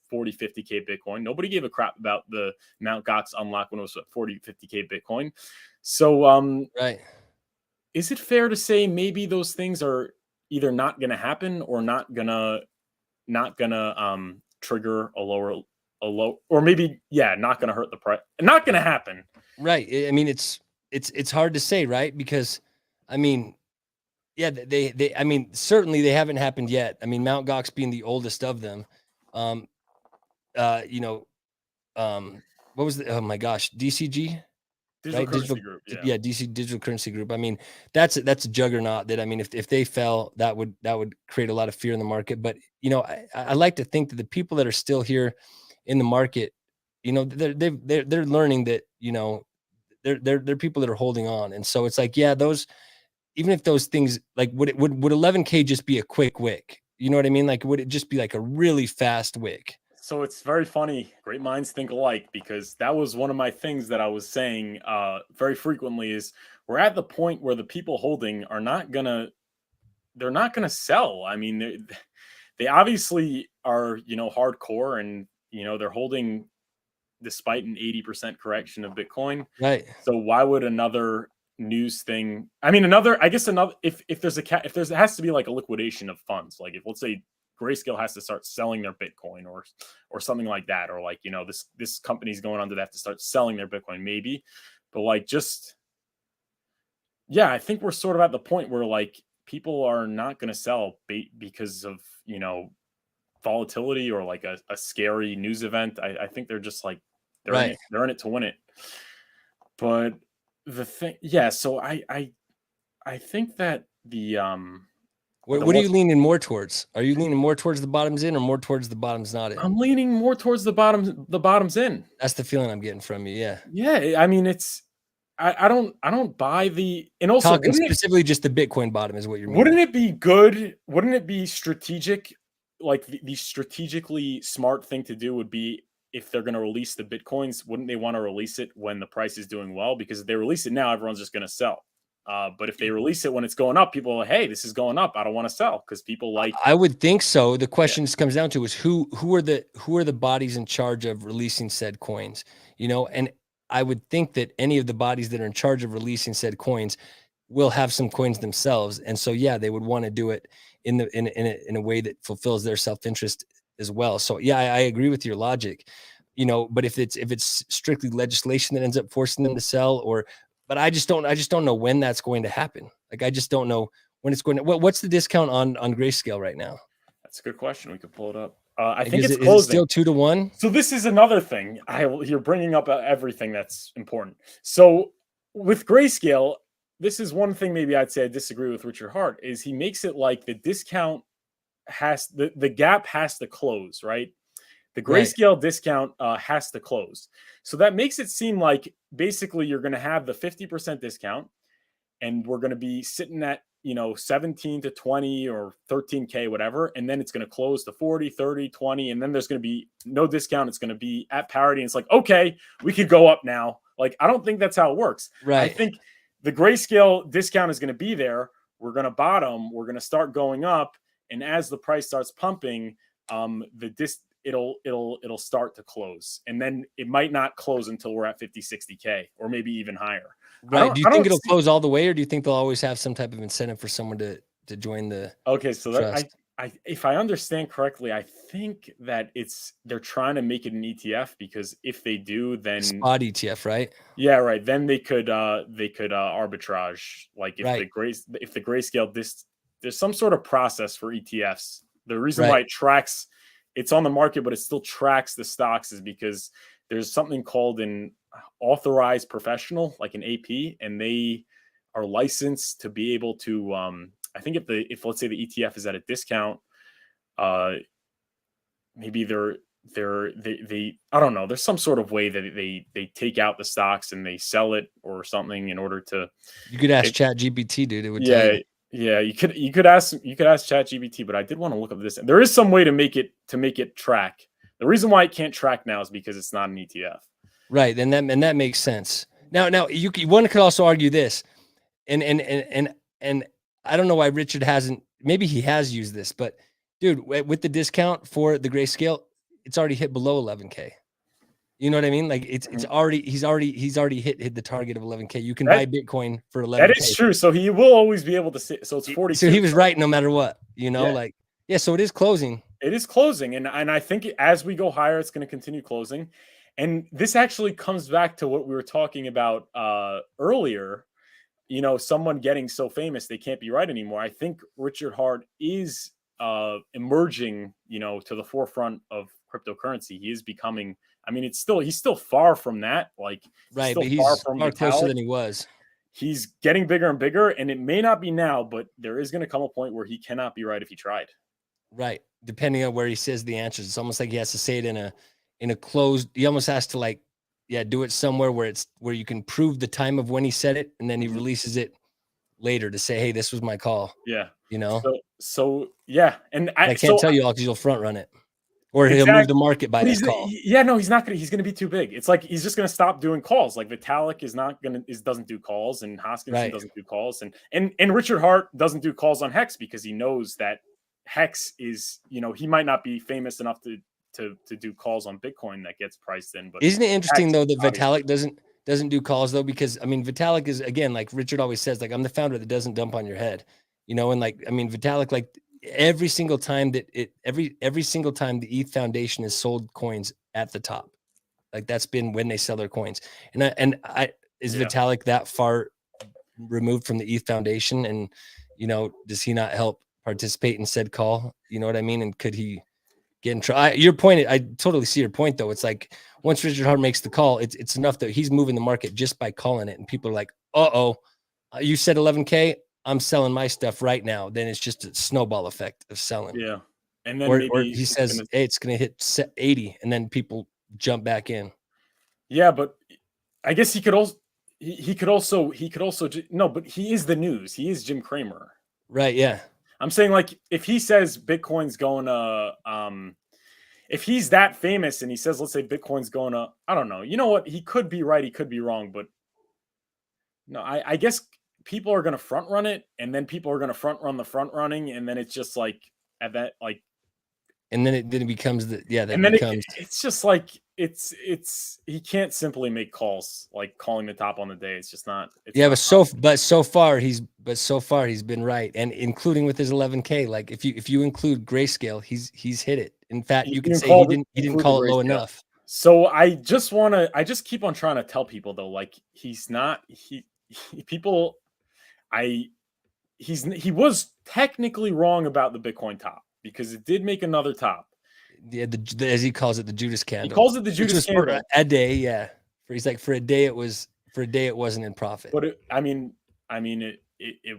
40 50k Bitcoin. Nobody gave a crap about the Mount Gox unlock when it was at 40 50k Bitcoin. So Right. is it fair to say maybe those things are either not going to happen or not gonna trigger a low, or maybe not gonna hurt the price, not gonna happen. Right. I mean, it's hard to say, right? Because I mean, Yeah, I mean, certainly they haven't happened yet. I mean, Mount Gox being the oldest of them. Um, you know, what was the, oh my gosh, DCG, Digital right? currency group, yeah. Yeah, DC Digital Currency Group. I mean, that's a juggernaut that, I mean, if they fell, that would create a lot of fear in the market. But, I like to think that the people that are still here in the market, they're learning that, they're people that are holding on. And so it's like, yeah, those, even if those things, like, would 11K just be a quick wick? You know what I mean? Like, would it just be like a really fast wick? So it's very funny. Great minds think alike, because that was one of my things that I was saying very frequently is we're at the point where the people holding are not gonna they're not gonna sell. I mean, they obviously are, hardcore, and they're holding despite an 80% correction of Bitcoin. Right. So why would another news thing? I mean, I guess another, if there's if there's, it has to be like a liquidation of funds. Like if, let's say, Grayscale has to start selling their Bitcoin, or something like that, or like, this company's going under, they have to start selling their Bitcoin, maybe. But like, just, yeah, I think we're sort of at the point where like people are not going to sell because of, volatility, or like a scary news event. I think they're just like, Right. they're in it to win it. But the thing, yeah, so I think that What are you leaning more towards? Are you leaning more towards the bottoms in or more towards the bottoms not in? I'm leaning more towards the bottoms in. That's the feeling I'm getting from you. Yeah. Yeah, I mean, it's, I don't buy the, and also, Talking specifically just the Bitcoin bottom is what you're meaning. wouldn't it be good? Wouldn't it be strategic? Like the strategically smart thing to do would be, if they're going to release the Bitcoins, wouldn't they want to release it when the price is doing well? Because if they release it now, everyone's just going to sell. But if they release it when it's going up, people are like, hey, this is going up, I don't want to sell, because people like, I would think so. The yeah. question just comes down to is who are the bodies in charge of releasing said coins, and I would think that any of the bodies that are in charge of releasing said coins will have some coins themselves. And so, yeah, they would want to do it in a way that fulfills their self-interest as well. So yeah, I agree with your logic, but if it's strictly legislation that ends up forcing them to sell, but I just don't know when that's going to happen. Like, I just don't know when it's going to, what's the discount on Grayscale right now? That's a good question. We could pull it up. I Like, think it's is it closing. still 2-1? So this is another thing. You're bringing up everything that's important. So with Grayscale, this is one thing maybe I'd say I disagree with Richard Hart, is he makes it like the discount the gap has to close, right? The Right. Grayscale discount has to close. So that makes it seem like basically you're going to have the 50% discount, and we're going to be sitting at 17 to 20 or 13K, whatever, and then it's going to close to 40, 30, 20, and then there's going to be no discount. It's going to be at parity, and it's like, okay, we could go up now. Like, I don't think that's how it works. Right. I think the Grayscale discount is going to be there. We're going to bottom, we're going to start going up, and as the price starts pumping, it'll start to close, and then it might not close until we're at 50, 60K, or maybe even higher. Right. Do you think it'll close all the way, or do you think they'll always have some type of incentive for someone to join the Okay, so trust? if I understand correctly, I think that they're trying to make it an ETF, because if they do, then Spot ETF, right? yeah, right, then they could arbitrage. Like if Right. the Grayscale, there's some sort of process for ETFs. The reason why Right. it's on the market, but it still tracks the stocks, is because there's something called an authorized professional, like an AP, and they are licensed to be able to, I think if let's say the ETF is at a discount, maybe they I don't know, there's some sort of way that they take out the stocks and they sell it or something, in order to, You could ask Chat GPT, dude. It would tell yeah, you. yeah, you could ask ChatGPT, but I did want to look up this. There is some way to make it track. The reason why it can't track now is because it's not an ETF. Right. And that makes sense. Now one could also argue this, and I don't know why Richard hasn't, maybe he has used this, but dude, with the discount for the Grayscale, it's already hit below 11K. You know what I mean? Like, it's already, he's already hit the target of 11K. You can buy Bitcoin for 11K. That is true. So he will always be able to see. So it's 40. So he was right no matter what, Yeah. like, yeah. So it is closing. It is closing, and I think as we go higher, it's going to continue closing. And this actually comes back to what we were talking about earlier, you know, someone getting so famous they can't be right anymore. I think Richard Hart is emerging, you know, to the forefront of cryptocurrency. He is becoming. I mean, he's still far from that. Like he's Right, still but far he's from far closer Vitalik. than he was. He's getting bigger and bigger, and it may not be now, but there is going to come a point where he cannot be right if he tried. Right, depending on where he says the answers, it's almost like he has to say it in a closed. He almost has to like, yeah, do it somewhere where you can prove the time of when he said it, and then he Mhm. releases it later to say, hey, this was my call. Yeah. You know, So yeah, and but I can't tell you all because you'll front run it, or he'll move exactly. the market by But that call. yeah, no, he's not gonna. He's gonna be too big. It's like he's just gonna stop doing calls. Like Vitalik is not gonna doesn't do calls, and Hoskinson Right. doesn't do calls, and Richard Hart doesn't do calls on Hex because he knows that Hex is, you know, he might not be famous enough to do calls on Bitcoin that gets priced in. But Isn't it interesting Hex, though that obviously, Vitalik doesn't do calls though? Because I mean, Vitalik is, again, like Richard always says, like, I'm the founder that doesn't dump on your head, you know. And like, I mean, Vitalik, like every single time every single time the ETH Foundation has sold coins at the top, like that's been when they sell their coins. And I is yeah. Vitalik that far removed from the ETH Foundation? And you know, does he not help participate in said call? You know what I mean? And could he get in trouble? Your point, I totally see your point though. It's like once Richard Hart makes the call, it's enough that he's moving the market just by calling it, and people are like, you said 11K, I'm selling my stuff right now. Then it's just a snowball effect of selling. Yeah. And then Or maybe he says, hey, it's going to hit 80, and then people jump back in. yeah, but I guess he could also no, but he is the news. He is Jim Cramer. Right? Yeah. I'm saying, like, if he says Bitcoin's going to if he's that famous and he says, let's say Bitcoin's going to, I don't know. You know what? He could be right, he could be wrong, but no, I guess people are going to front run it, and then people are going to front run the front running, and then it's just like at that like And then it becomes it's just like it's he can't simply make calls like calling the top on the day. It's just not. It's yeah. not But so far he's been right, and including with his 11K. Like if you include Grayscale, he's hit it. In fact, you could say he didn't call it low enough. So I just keep on trying to tell people though, like he's not people. He was technically wrong about the Bitcoin top because it did make another top. Yeah, as he calls it, the Judas candle. He calls it the Judas candle. For a day, yeah. He's like, for a day it wasn't in profit. But it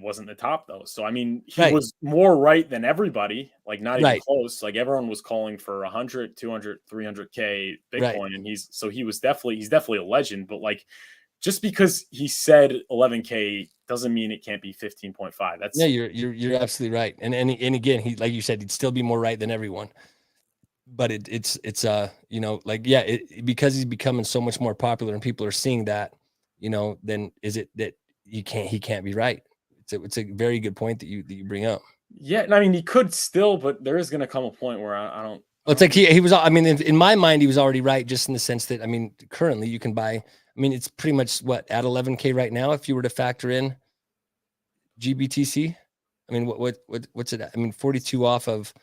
wasn't the top though. So I mean, he was more right than everybody. Like not even close. Like everyone was calling for 100, 200, 300K Bitcoin, and he's definitely a legend. But like, just because he said 11K doesn't mean it can't be 15.5. That's you're absolutely right. And again, he, like you said, he'd still be more right than everyone. But it's you know, like, yeah, because he's becoming so much more popular and people are seeing that, you know, then is it that he can't be right? It's a very good point that you bring up. Yeah, I mean, he could still, but there is going to come a point where I don't. Well, it's like he was. I mean, in my mind, he was already right, just in the sense that, I mean, currently you can buy. I mean, it's pretty much what at 11K right now. If you were to factor in GBTC, I mean, what's it at? I mean, 42 off of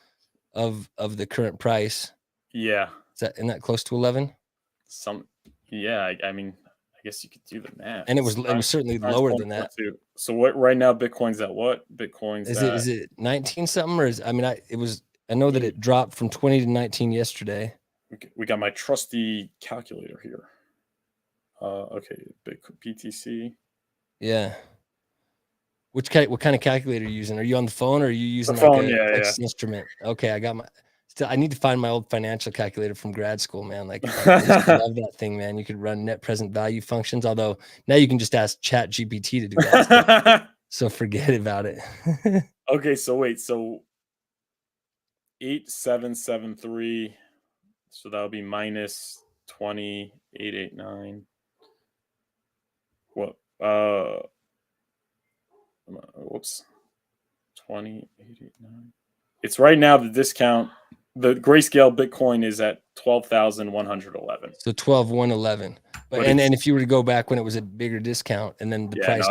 the current price. Yeah, isn't that close to 11? Yeah. I mean, I guess you could do the math. And it was certainly lower than that. So what right now? Bitcoin's at what? Is it 19 something, or I know that it dropped from 20 to 19 yesterday. We got my trusty calculator here. Okay, BTC. Yeah. What kind of calculator are you using? Are you on the phone, or are you using the phone? Instrument? Okay, I got I need to find my old financial calculator from grad school, man. Like, I love that thing, man. You could run net present value functions, although now you can just ask Chat GPT to do that. So forget about it. Okay, so wait, so 8773. So that would be minus 2889. What? Whoops. 2889. It's right now the discount. The Grayscale Bitcoin is at 12,111. So 12,111. But and if you were to go back when it was a bigger discount, and then the price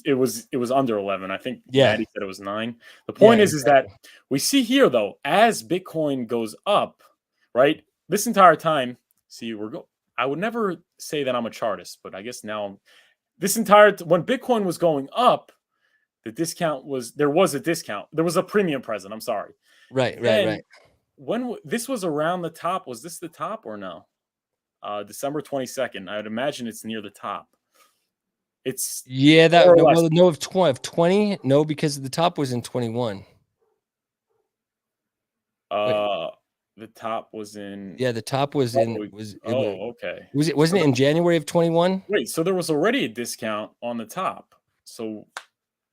it was under 11. I think Maddie said it was 9. The point is that we see here though, as Bitcoin goes up, right? This entire time, I would never say that I'm a chartist, but I guess now this entire when Bitcoin was going up, there was a discount. There was a premium present. I'm sorry. Right, right, Then right. when this was around the top, was this the top or no? December 22nd. I would imagine it's near the top. It's Yeah, more that or no, less. well, no, of 20, no, because the top was in 21. Wait, Uh, the top was in. yeah, the top was in Oh, was it was oh, okay. was it So wasn't it in January of 21? wait, so there was already a discount on the top. So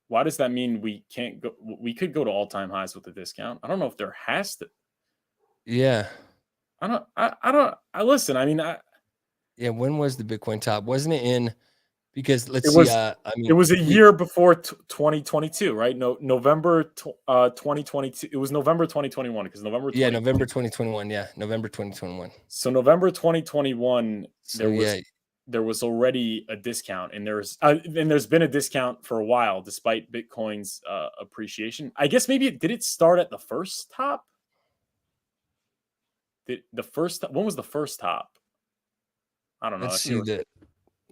why does that mean we can't go? We could go to all time highs with a discount. I don't know if there has to. Yeah. I don't. I don't. I listen. I mean, Yeah, when was the Bitcoin top? Wasn't it in because let's it see, was. I It mean, was a we year before 2022, right? No, November 2022. It was November 2021 because November yeah, 20. November 2021. Yeah, November 2021. So November 2021, So yeah, there was already a discount, and there's been a discount for a while despite Bitcoin's appreciation. I guess maybe did it start at the first top? Did the first when was the first top? I don't know. let's If see you the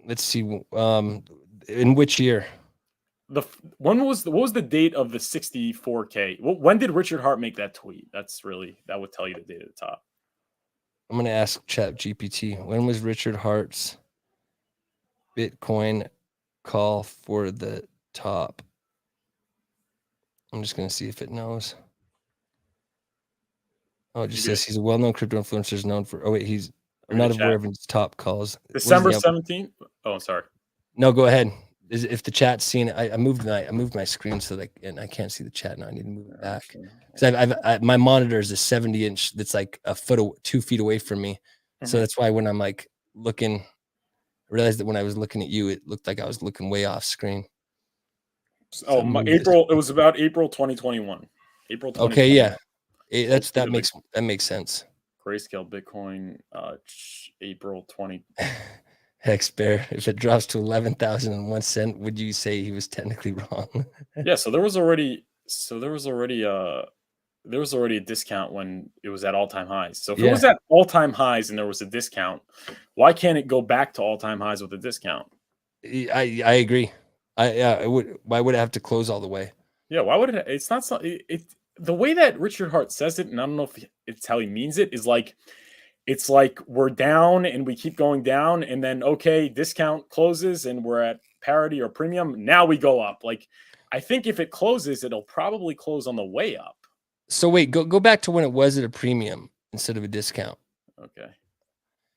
let's see in which year? when was what was the date of the 64K? When did Richard Hart make that tweet? That would tell you the date at the top. I'm going to ask Chat GPT. When was Richard Hart's Bitcoin call for the top? I'm just going to see if it knows. Oh, it just says he's a well-known crypto influencer, is known for. Oh wait, I'm Read the not chat. aware of his top calls. What is December the 17th. Oh, sorry. No, go ahead. If the chat's seeing it, I moved my screen so that and I can't see the chat now. I need to move it back because my monitor is a 70-inch that's like 2 feet away from me. So that's why when I'm like looking, I realized that when I was looking at you, it looked like I was looking way off screen. Oh, April. It was about April 2021. April Okay, 2021. yeah, that makes sense. Grayscale Bitcoin, April 20. Hex Bear, if it drops to 11,001 cent, would you say he was technically wrong? Yeah, so there was already a discount when it was at all-time highs. So if it was Yeah, at all-time highs and there was a discount, why can't it go back to all-time highs with a discount? I agree. I would. Why would it have to close all the way? Yeah, why would it? It's not so. The way that Richard Hart says it, and I don't know if it's how he means it, is like it's like we're down and we keep going down, and then okay, discount closes and we're at parity or premium. Now we go up. Like I think if it closes, it'll probably close on the way up. So wait, go back to when it was at a premium instead of a discount. Okay.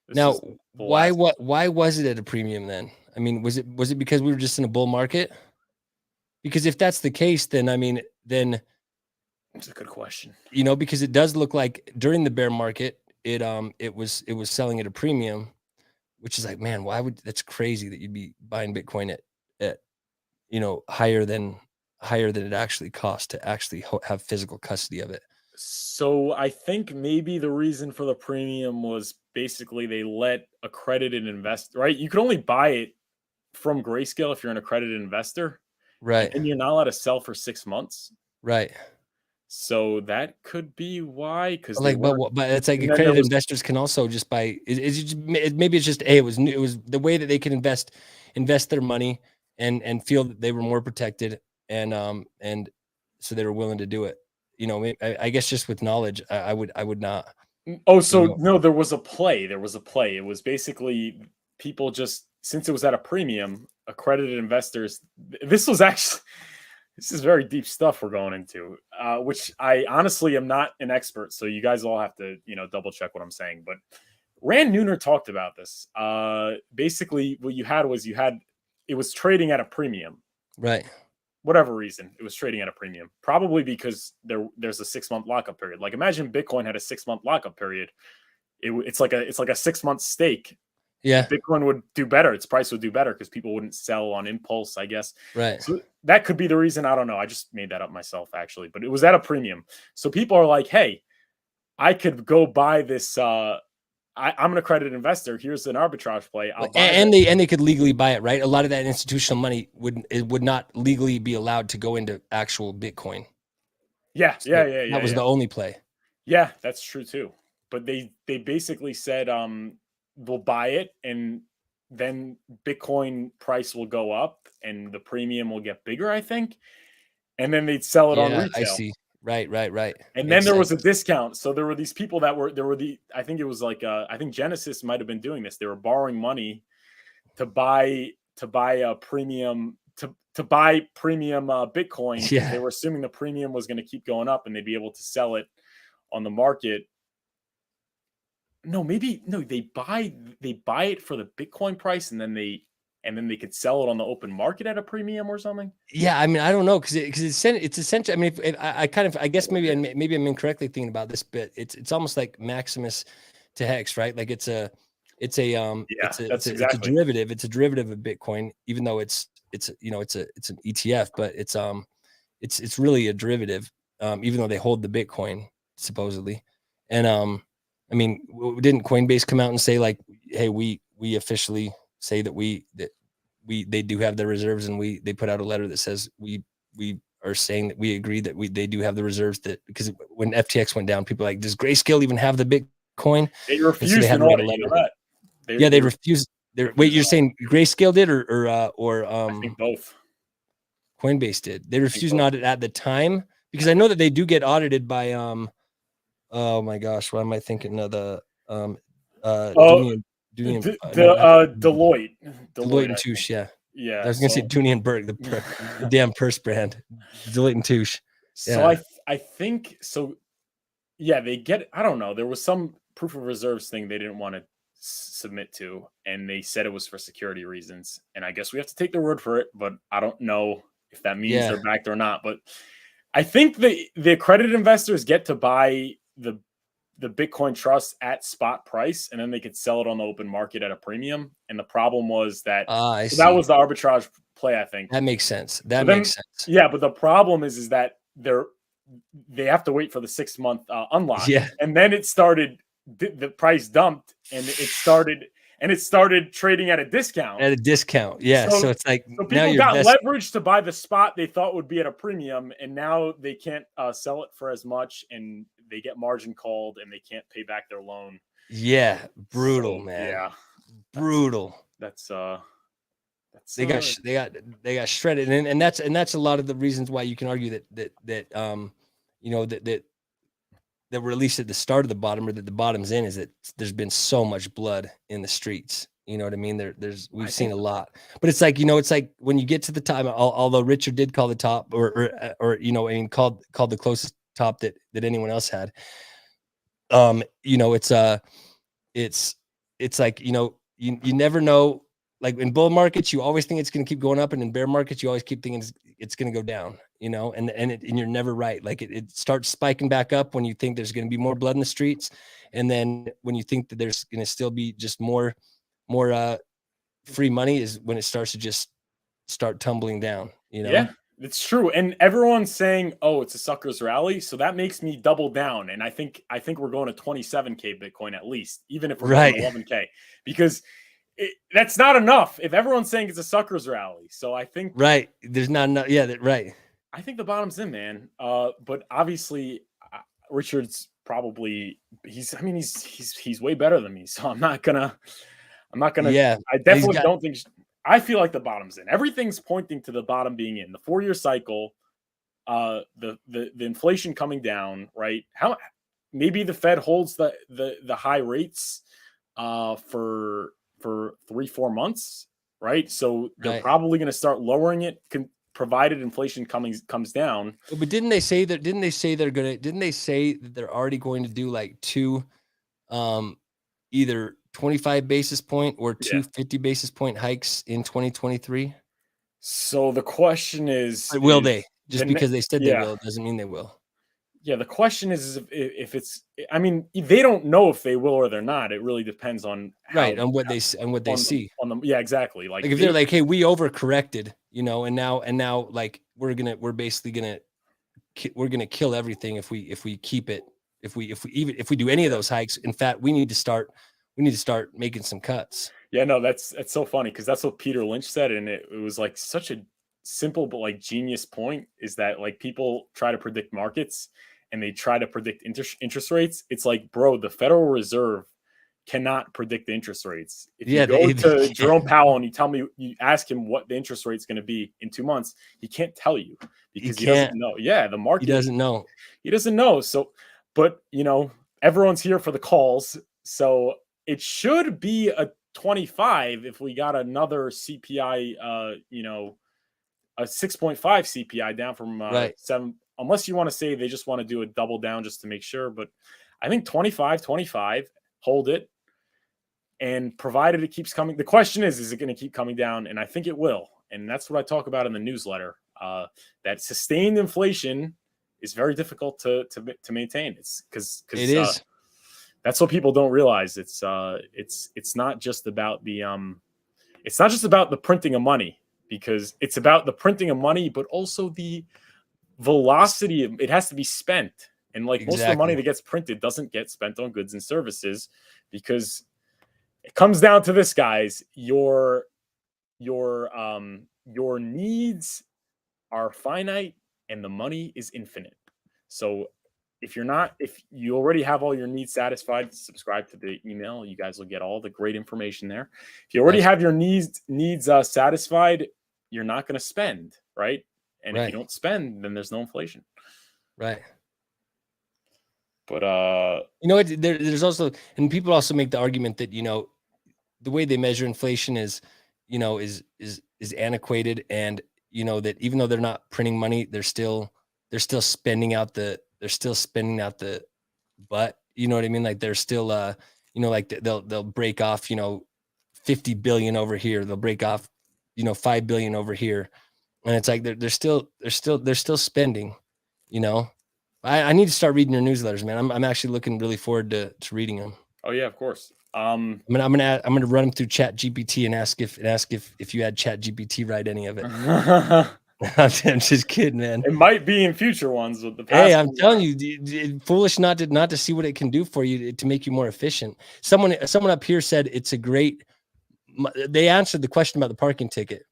This Now, is the last. why was it at a premium then? I mean, was it because we were just in a bull market? Because if that's the case, then I mean, then It's a good question. because it does look like during the bear market, it was selling at a premium, which is like, man, that's crazy that you'd be buying Bitcoin at higher than it actually costs to actually have physical custody of it. So I think maybe the reason for the premium was basically they let accredited invest, right? You could only buy it from Grayscale if you're an accredited investor, and Right. then you're not allowed to sell for 6 months. Right. So that could be why, because they Like, weren't. but it's like And then there accredited was. investors can also just buy. Maybe it's just hey, it was new. It was the way that they can invest their money and feel that they were more protected and so they were willing to do it. I guess just with knowledge, I would not. Oh, so no, there was a play. There was a play. It was basically people just since it was at a premium, accredited investors. This was actually this is very deep stuff we're going into, which I honestly am not an expert. So you guys all have to double check what I'm saying. But Rand Neuner talked about this. Basically, what you had was it was trading at a premium. Right. Whatever reason, it was trading at a premium. Probably because there's a 6-month lockup period. Like imagine Bitcoin had a 6-month lockup period. It's like a 6-month stake. Yeah. Bitcoin would do better. Its price would do better because people wouldn't sell on impulse, I guess. Right. So that could be the reason. I don't know. I just made that up myself, actually. But it was at a premium. So people are like, hey, I could go buy this. I'm an accredited investor. Here's an arbitrage play. I'll buy and they could legally buy it, right? A lot of that institutional money would not legally be allowed to go into actual Bitcoin. Yeah. That was the only play. Yeah, that's true too. But they basically said they'll buy it and then Bitcoin price will go up and the premium will get bigger, I think. And then they'd sell it on Yeah, I retail. see. Right. And then Makes there was a sense. discount. So there were these people that were I think it was like I think Genesis might have been doing this. They were borrowing money to buy a premium to buy premium Bitcoin because they Yeah. were assuming the premium was going to keep going up and they'd be able to sell it on the market. No, maybe no, they buy it for the Bitcoin price and then they could sell it on the open market at a premium or something. Yeah, I mean, I don't know because it's essentially. I mean, if I kind of, I guess maybe I'm incorrectly thinking about this, but it's almost like Maximus to Hex, right? Like Yeah, that's it's a exactly. derivative. It's a derivative of Bitcoin, even though it's it's an ETF, but it's really a derivative, even though they hold the Bitcoin supposedly. And I mean, didn't Coinbase come out and say like, hey, we officially say that they do have the reserves, and they put out a letter that says we are saying that we agree that they do have the reserves, that because when FTX went down, people were like, does Grayscale even have the Bitcoin? They And so they refused had an to write a audit. You letter. know that Yeah, they they refused. Wait, refused an you're audit. saying Grayscale did or I think both. Coinbase did? They I think refused an both. audit at the time I because I think know that they do get audited by oh my gosh, what am I thinking of the oh Dooney the not Deloitte. Deloitte and I think. Touche, yeah. I Yeah. was gonna say Dooney and Burke, the damn purse brand, Deloitte and Touche. So Yeah. I think so. Yeah, they get. I don't know. There was some proof of reserves thing they didn't want to submit to, and they said it was for security reasons. And I guess we have to take their word for it. But I don't know if that means Yeah. they're backed or not. But I think the accredited investors get to buy the Bitcoin trust at spot price, and then they could sell it on the open market at a premium. And the problem was that Ah, I so that see. was the arbitrage play, I think. That makes sense. But That then, makes sense. yeah, but the problem is that they have to wait for the 6 month unlock, Yeah. and then it started. The price dumped, and it started trading at a discount. At a discount. Yeah. So So it's like so now people your got best. leverage to buy the spot they thought would be at a premium, and now they can't sell it for as much, and they get margin called, and they can't pay back their loan. Yeah. Brutal, So man. yeah, that's Brutal. that's uh that's They got they got shredded, and that's a lot of the reasons why you can argue that you know that were released at the start of the bottom, or that the bottom's in, is that there's been so much blood in the streets. You know what I mean? There's I we've seen think a lot, but it's like, it's like when you get to the time, although Richard did call the top, or I mean, called the closest top that anyone else had. It's it's like, you never know. Like in bull markets, you always think it's going to keep going up, and in bear markets, you always keep thinking it's going to go down. And you're never right. Like it starts spiking back up when you think there's going to be more blood in the streets, and then when you think that there's going to still be just more free money, is when it starts to just start tumbling down. yeah, it's true. And everyone's saying, "Oh, it's a suckers rally," so that makes me double down. And I think we're going to 27K Bitcoin at least, even if we're going to Right, 11K, because that's not enough. If everyone's saying it's a suckers rally, so right. There's not enough. Yeah, right. I think the bottom's in, man. But obviously, Richard's probably he's. I mean, he's way better than me. So I'm not gonna. Yeah, I and he's definitely got don't think. I feel like the bottom's in. Everything's pointing to the bottom being in. The 4-year cycle, the inflation coming down, right? How maybe the Fed holds the high rates for 3-4 months, right? So they're right. probably going to start lowering it, provided inflation comes down. But didn't they say that? Didn't they say they're gonna? Didn't they say that they're already going to do like two, um, either 25 basis point or Yeah. 250 basis point hikes in 2023? So the question is But will is they? Just the ne- because they said they yeah. will doesn't mean they will. Yeah, the question is if it's. I mean, they don't know if they will or they're not. It really depends on Right, how on what they on see. them. Yeah, exactly. Like Like if they're like, "Hey, we overcorrected," and now like we're basically we're gonna kill everything if we keep it, if we do any of yeah. those hikes. In fact, we need to start making some cuts. Yeah, no, that's so funny because that's what Peter Lynch said, and it was like such a simple but like genius point is that like people try to predict markets and they try to predict interest rates. It's like, bro, the Federal Reserve cannot predict the interest rates. If Yeah, you go they to can't. Jerome Powell and you ask him what the interest rate is going to be in 2 months, he can't tell you He because he doesn't can't. know. Yeah, the He market, doesn't know. he doesn't know. So, but everyone's here for the calls. So it should be a 25 if we got another CPI, a 6.5 CPI down from Right. 7, unless you want to say they just want to do a double down just to make sure. But I think 25, hold it. And provided it keeps coming, the question is it going to keep coming down? And I think it will. And that's what I talk about in the newsletter. That sustained inflation is very difficult to maintain. It's because It is. that's what people don't realize. It's not just about the printing of money, because it's about the printing of money, but also the velocity. It has to be spent, and like most of the money Exactly. that gets printed doesn't get spent on goods and services, because it comes down to this, guys. Your needs are finite and the money is infinite. So if you already have all your needs satisfied, subscribe to the email. You guys will get all the great information there. If you already have your needs satisfied, you're not going to spend, right? And if you don't spend, then there's no inflation. Right. But there's also, and people also make the argument that the way they measure inflation is antiquated, and that even though they're not printing money, they're still spending out the butt. You know what I mean? Like they're still like they'll break off 50 billion over here, they'll break off 5 billion over here, and it's like they're still spending. I need to start reading your newsletters, man. I'm actually looking really forward to reading them. Oh yeah, of course. I'm gonna run them through Chat GPT and ask if you had Chat GPT write any of it. I'm just kidding, man. It might be in future ones with the past. Hey, I'm telling you, foolish not to see what it can do for you to make you more efficient. Someone up here said it's a great. They answered the question about the parking ticket.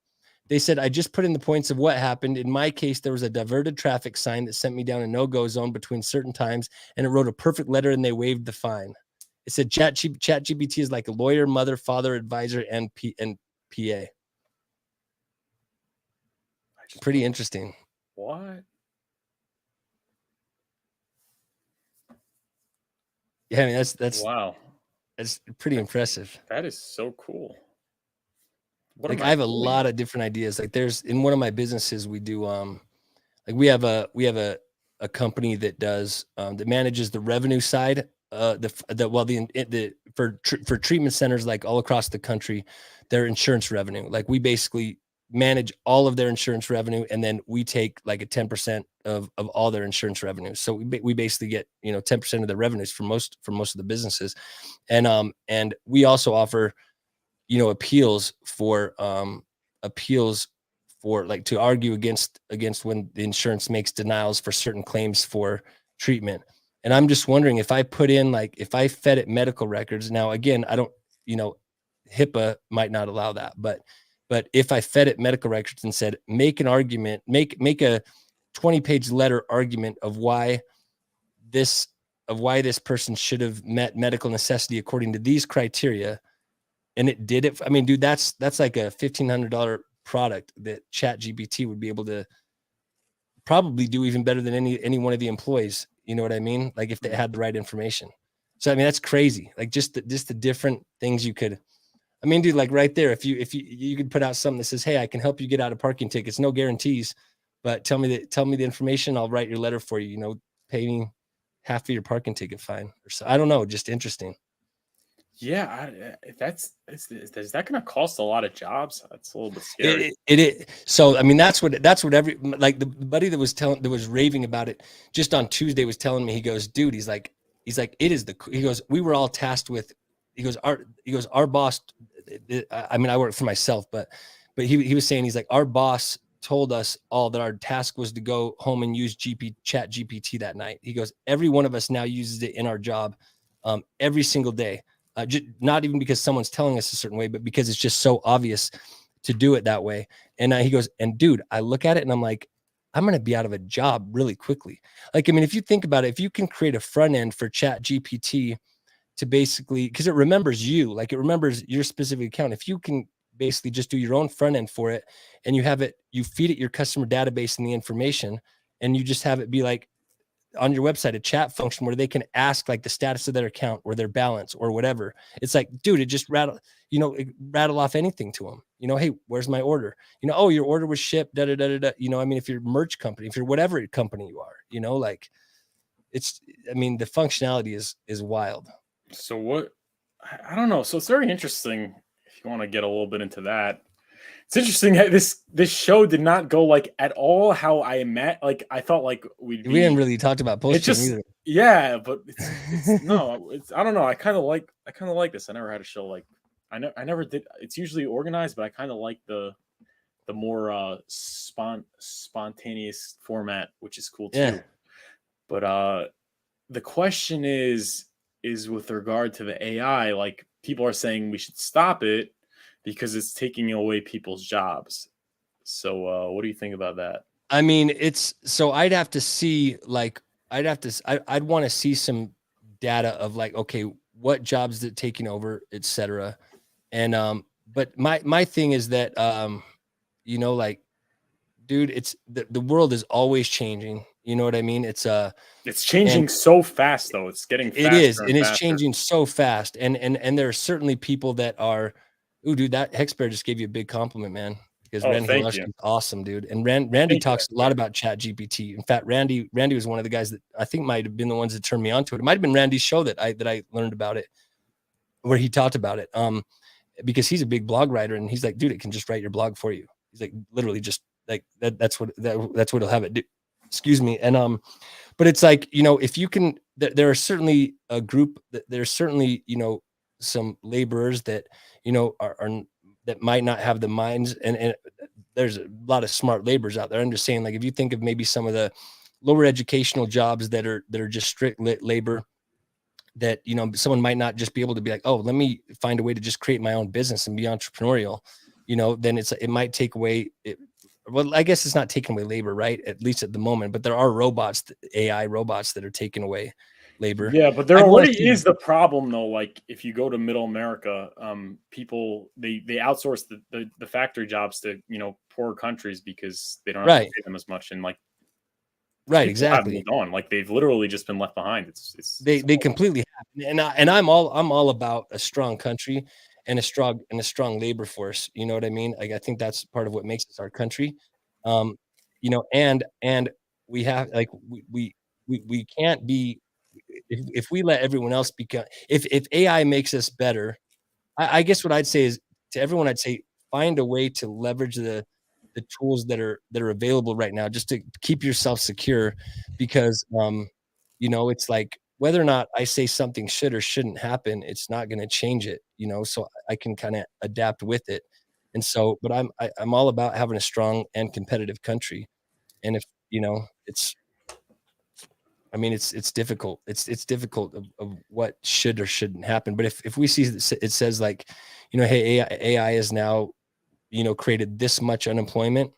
They said, I just put in the points of what happened. In my case, there was a diverted traffic sign that sent me down a no-go zone between certain times, and it wrote a perfect letter, and they waived the fine. It said ChatGPT is like a lawyer, mother, father, advisor, and PA. Pretty interesting. What? Yeah, I mean that's wow. That's pretty impressive. That is so cool. I have a lot of different ideas. Like there's in one of my businesses, we do like we have a company that does that manages the revenue side. For treatment centers like all across the country, their insurance revenue. Like we basically manage all of their insurance revenue, and then we take like a 10% of all their insurance revenue. So we basically get 10% of the revenues for most of the businesses, and we also offer appeals for like to argue against when the insurance makes denials for certain claims for treatment. And I'm just wondering if I put in, like, if I fed it medical records. Now, again, I don't, HIPAA might not allow that, but if I fed it medical records and said, make an argument, make a 20-page letter argument of why this person should have met medical necessity according to these criteria, and it did it. I mean, dude, that's like a $1,500 product that ChatGPT would be able to probably do even better than any one of the employees. You know what I mean? Like if they had the right information. So, I mean, that's crazy. Like just the different things you could, I mean, dude, like right there, if you could put out something that says, hey, I can help you get out of parking tickets, no guarantees, but tell me the information. I'll write your letter for you, pay me half of your parking ticket fine. Or so. I don't know. Just interesting. Yeah, is that going to cost a lot of jobs? That's a little bit scary. It so I mean that's what every, like, the buddy that was raving about it just on Tuesday was telling me, he goes, dude, he's like he goes, we were all tasked with, he goes, our boss, I mean, I work for myself, but he was saying, he's like, our boss told us all that our task was to go home and use Chat GPT that night. He goes, every one of us now uses it in our job every single day. Not even because someone's telling us a certain way, but because it's just so obvious to do it that way. And he goes, and dude, I look at it and I'm like, I'm going to be out of a job really quickly. Like, I mean, if you think about it, if you can create a front end for Chat GPT to basically, because it remembers you, like it remembers your specific account. If you can basically just do your own front end for it, and you have it, you feed it your customer database and the information, and you just have it be like on your website, a chat function where they can ask like the status of their account or their balance or whatever. It's like, dude, it just rattle off anything to them. Hey, where's my order? Oh, your order was shipped. Da da da da da. I mean, if you're a merch company, if you're whatever company you are, like I mean, the functionality is wild. So what? I don't know. So it's very interesting. If you want to get a little bit into that, it's interesting. This show did not go like at all how I met. Like I thought like we'd be. We didn't really talk about Pulsechain either. Yeah, but it's no. It's I don't know. I kind of like this. I never had a show like I never did. It's usually organized, but I kind of like the more spontaneous format, which is cool too. Yeah. But the question is with regard to the AI, like people are saying we should stop it because it's taking away people's jobs. So what do you think about that? I mean, I'd have to see like I'd want to see some data of like, okay, what jobs is it taking over, etc. And but my thing is that like, dude, it's the world is always changing. You know what I mean? It's changing so fast though. It's getting faster. It is, and it's faster. changing so fast. And there are certainly people that are, ooh, dude, that Hex Bear just gave you a big compliment, man. Because Randy is awesome, dude. And Randy talks a lot about Chat GPT. In fact, Randy was one of the guys that I think might have been the ones that turned me onto it. It might have been Randy's show that I learned about it, where he talked about it. Because he's a big blog writer, and he's like, dude, it can just write your blog for you. He's like, literally just like that. That's what it'll have it do. Excuse me. And but it's like, if you can, there are certainly a group that there's certainly, some laborers that, are that might not have the minds, and there's a lot of smart laborers out there. I'm just saying, like, if you think of maybe some of the lower educational jobs that are just strict labor, that, someone might not just be able to be like, oh, let me find a way to just create my own business and be entrepreneurial, then it might take away it. Well, I guess it's not taking away labor, right? At least at the moment, but there are AI robots that are taking away labor. Yeah, but there already is the problem though. Like if you go to middle America, people they outsource the factory jobs to poorer countries because they don't have to pay them as much, and like exactly on. Like they've literally just been left behind. They completely have. And I'm all about a strong country and a strong labor force. You know what I mean? Like I think that's part of what makes us our country. And we have like we can't be, if we let everyone else become, if AI makes us better, I guess what I'd say is to everyone, I'd say find a way to leverage the tools that are available right now just to keep yourself secure, because it's like whether or not I say something should or shouldn't happen, it's not going to change it, so I can kind of adapt with it. And so, but I'm all about having a strong and competitive country. And if it's difficult. It's difficult of what should or shouldn't happen. But if we see it says like, hey, AI is now, created this much unemployment,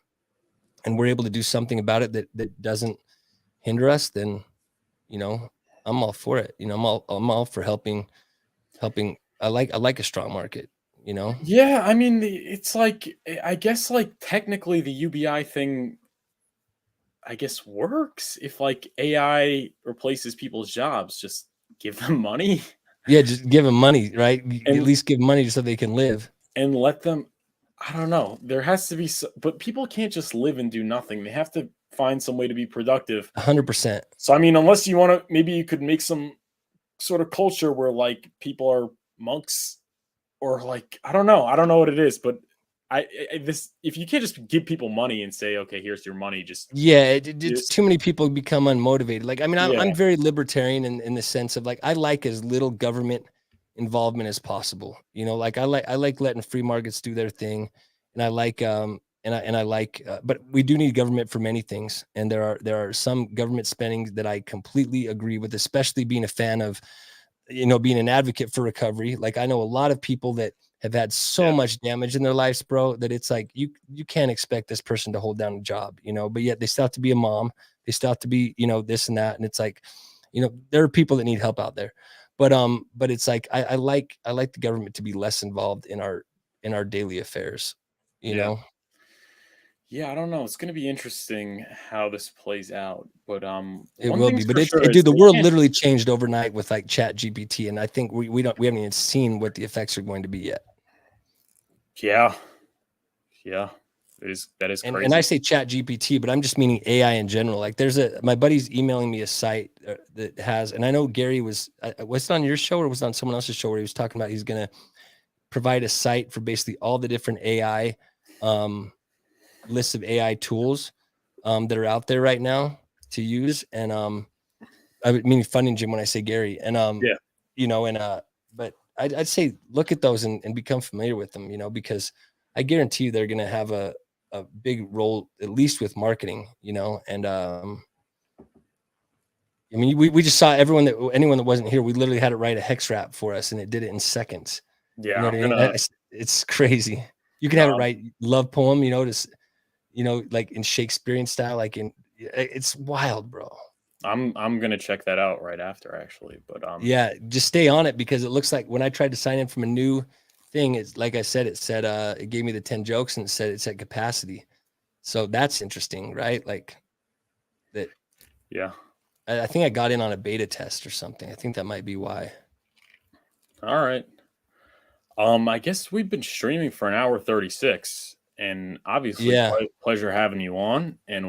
and we're able to do something about it that doesn't hinder us, then, I'm all for it. I'm all for helping. I like a strong market, Yeah, I mean, it's like, I guess like technically the UBI thing, I guess, works if like AI replaces people's jobs. Just give them money. Yeah, just give them money, right? At least give money so they can live and let them. I don't know. There has to be, but people can't just live and do nothing. They have to find some way to be productive. 100%. So I mean, unless you want to, maybe you could make some sort of culture where like people are monks, or like I don't know what it is, but if you can't just give people money and say, okay, here's your money, just it's too many people become unmotivated. Like, I mean, I'm very libertarian in the sense of like, I like as little government involvement as possible. Like I like letting free markets do their thing, and I like but we do need government for many things, and there are some government spending that I completely agree with, especially being a fan of, being an advocate for recovery. Like I know a lot of people that have had so much damage in their lives, bro, that it's like you can't expect this person to hold down a job, but yet they still have to be a mom, they still have to be, this and that, and it's like, there are people that need help out there. but it's like I like the government to be less involved in our daily affairs, you Yeah. know. Yeah, I don't know. It's going to be interesting how this plays out. But It one will thing's be, but for sure is dude, the they world can't. literally changed overnight with like Chat GPT, and I think we haven't even seen what the effects are going to be yet. Yeah, yeah, that is And I crazy. say Chat GPT, but I'm just meaning AI in general. Like my buddy's emailing me a site that has, and I know Gary was it on your show or was it on someone else's show where he was talking about he's going to provide a site for basically all the different AI lists of AI tools that are out there right now to use. And I mean funding Jim when I say Gary. And Yeah, you know, and but I'd say look at those and become familiar with them, you know, because I guarantee you they're gonna have a big role, at least with marketing, you know. And I mean we just saw anyone that wasn't here, we literally had it write a hex wrap for us and it did it in seconds. You yeah. know what I mean? It's crazy. You can have it Um, write love poem, you know, just you know, like in Shakespearean style, like it's wild, bro. I'm gonna check that out right after, actually. But Yeah, just stay on it because it looks like when I tried to sign in from a new thing, it's like I said, it said it gave me the 10 jokes and it said it's at capacity. So that's interesting, right? Like that yeah. I think I got in on a beta test or something. I think that might be why. All right. I guess we've been streaming for an hour 36, and obviously, Yeah, pleasure having you on. And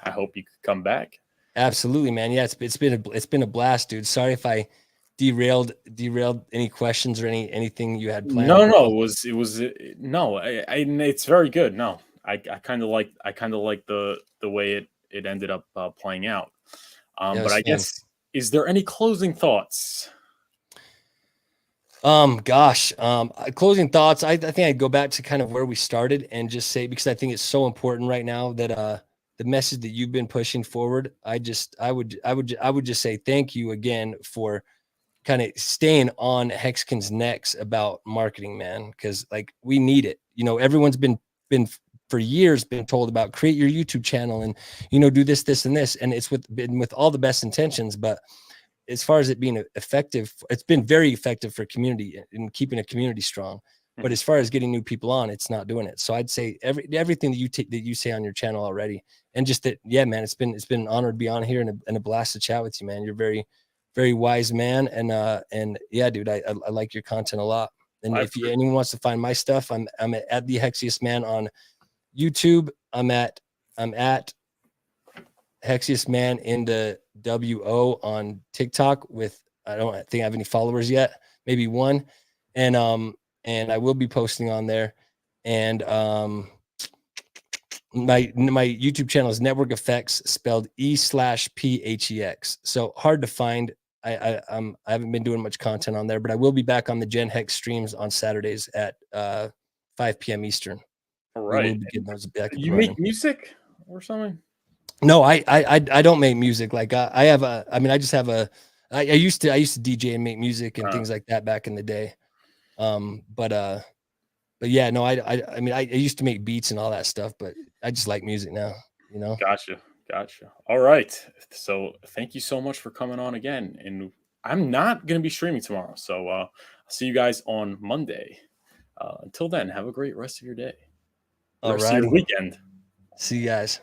I hope you could come back. absolutely, man. Yeah, it's been a blast, dude. Sorry if I derailed any questions or anything you had planned, No, bro. no, it was no. It's very good. No, I kind of like the way it ended up playing out. Yeah, it But was I fun. guess, is there any closing thoughts? Gosh, closing thoughts. I think I'd go back to kind of where we started and just say, because I think it's so important right now that the message that you've been pushing forward. I would just say thank you again for kind of staying on Hexkin's necks about marketing, man, because like we need it. You know, everyone's been for years been told about create your YouTube channel and you know do this and this, and it's been with all the best intentions, but as far as it being effective, it's been very effective for community and keeping a community strong. But Mhm. as far as getting new people on, it's not doing it. So I'd say everything that you say on your channel already, and just that, yeah, man, it's been an honor to be on here and a blast to chat with you, man. You're very wise man, and yeah, dude, I like your content a lot. And I if anyone wants to find my stuff, I'm at the Hexiest Man on YouTube. I'm at Hexiest Man into WO on TikTok with I don't think I have any followers yet, maybe one. And I will be posting on there. And my YouTube channel is Network Effects spelled E/PHEX. So hard to find. I haven't been doing much content on there, but I will be back on the Gen Hex streams on Saturdays at 5 p.m. Eastern. All We will right. be getting those back up and You make running. music or something? No, I don't make music. Like I have a, I mean, I just have a, I used to DJ and make music and Uh, things like that back in the day. But yeah, no, I mean, I used to make beats and all that stuff, but I just like music now, you know? Gotcha. Gotcha. All right. So thank you so much for coming on again. And I'm not going to be streaming tomorrow. So I'll see you guys on Monday. Until then, have a great rest of your day, All rest of your righty. weekend. See you guys.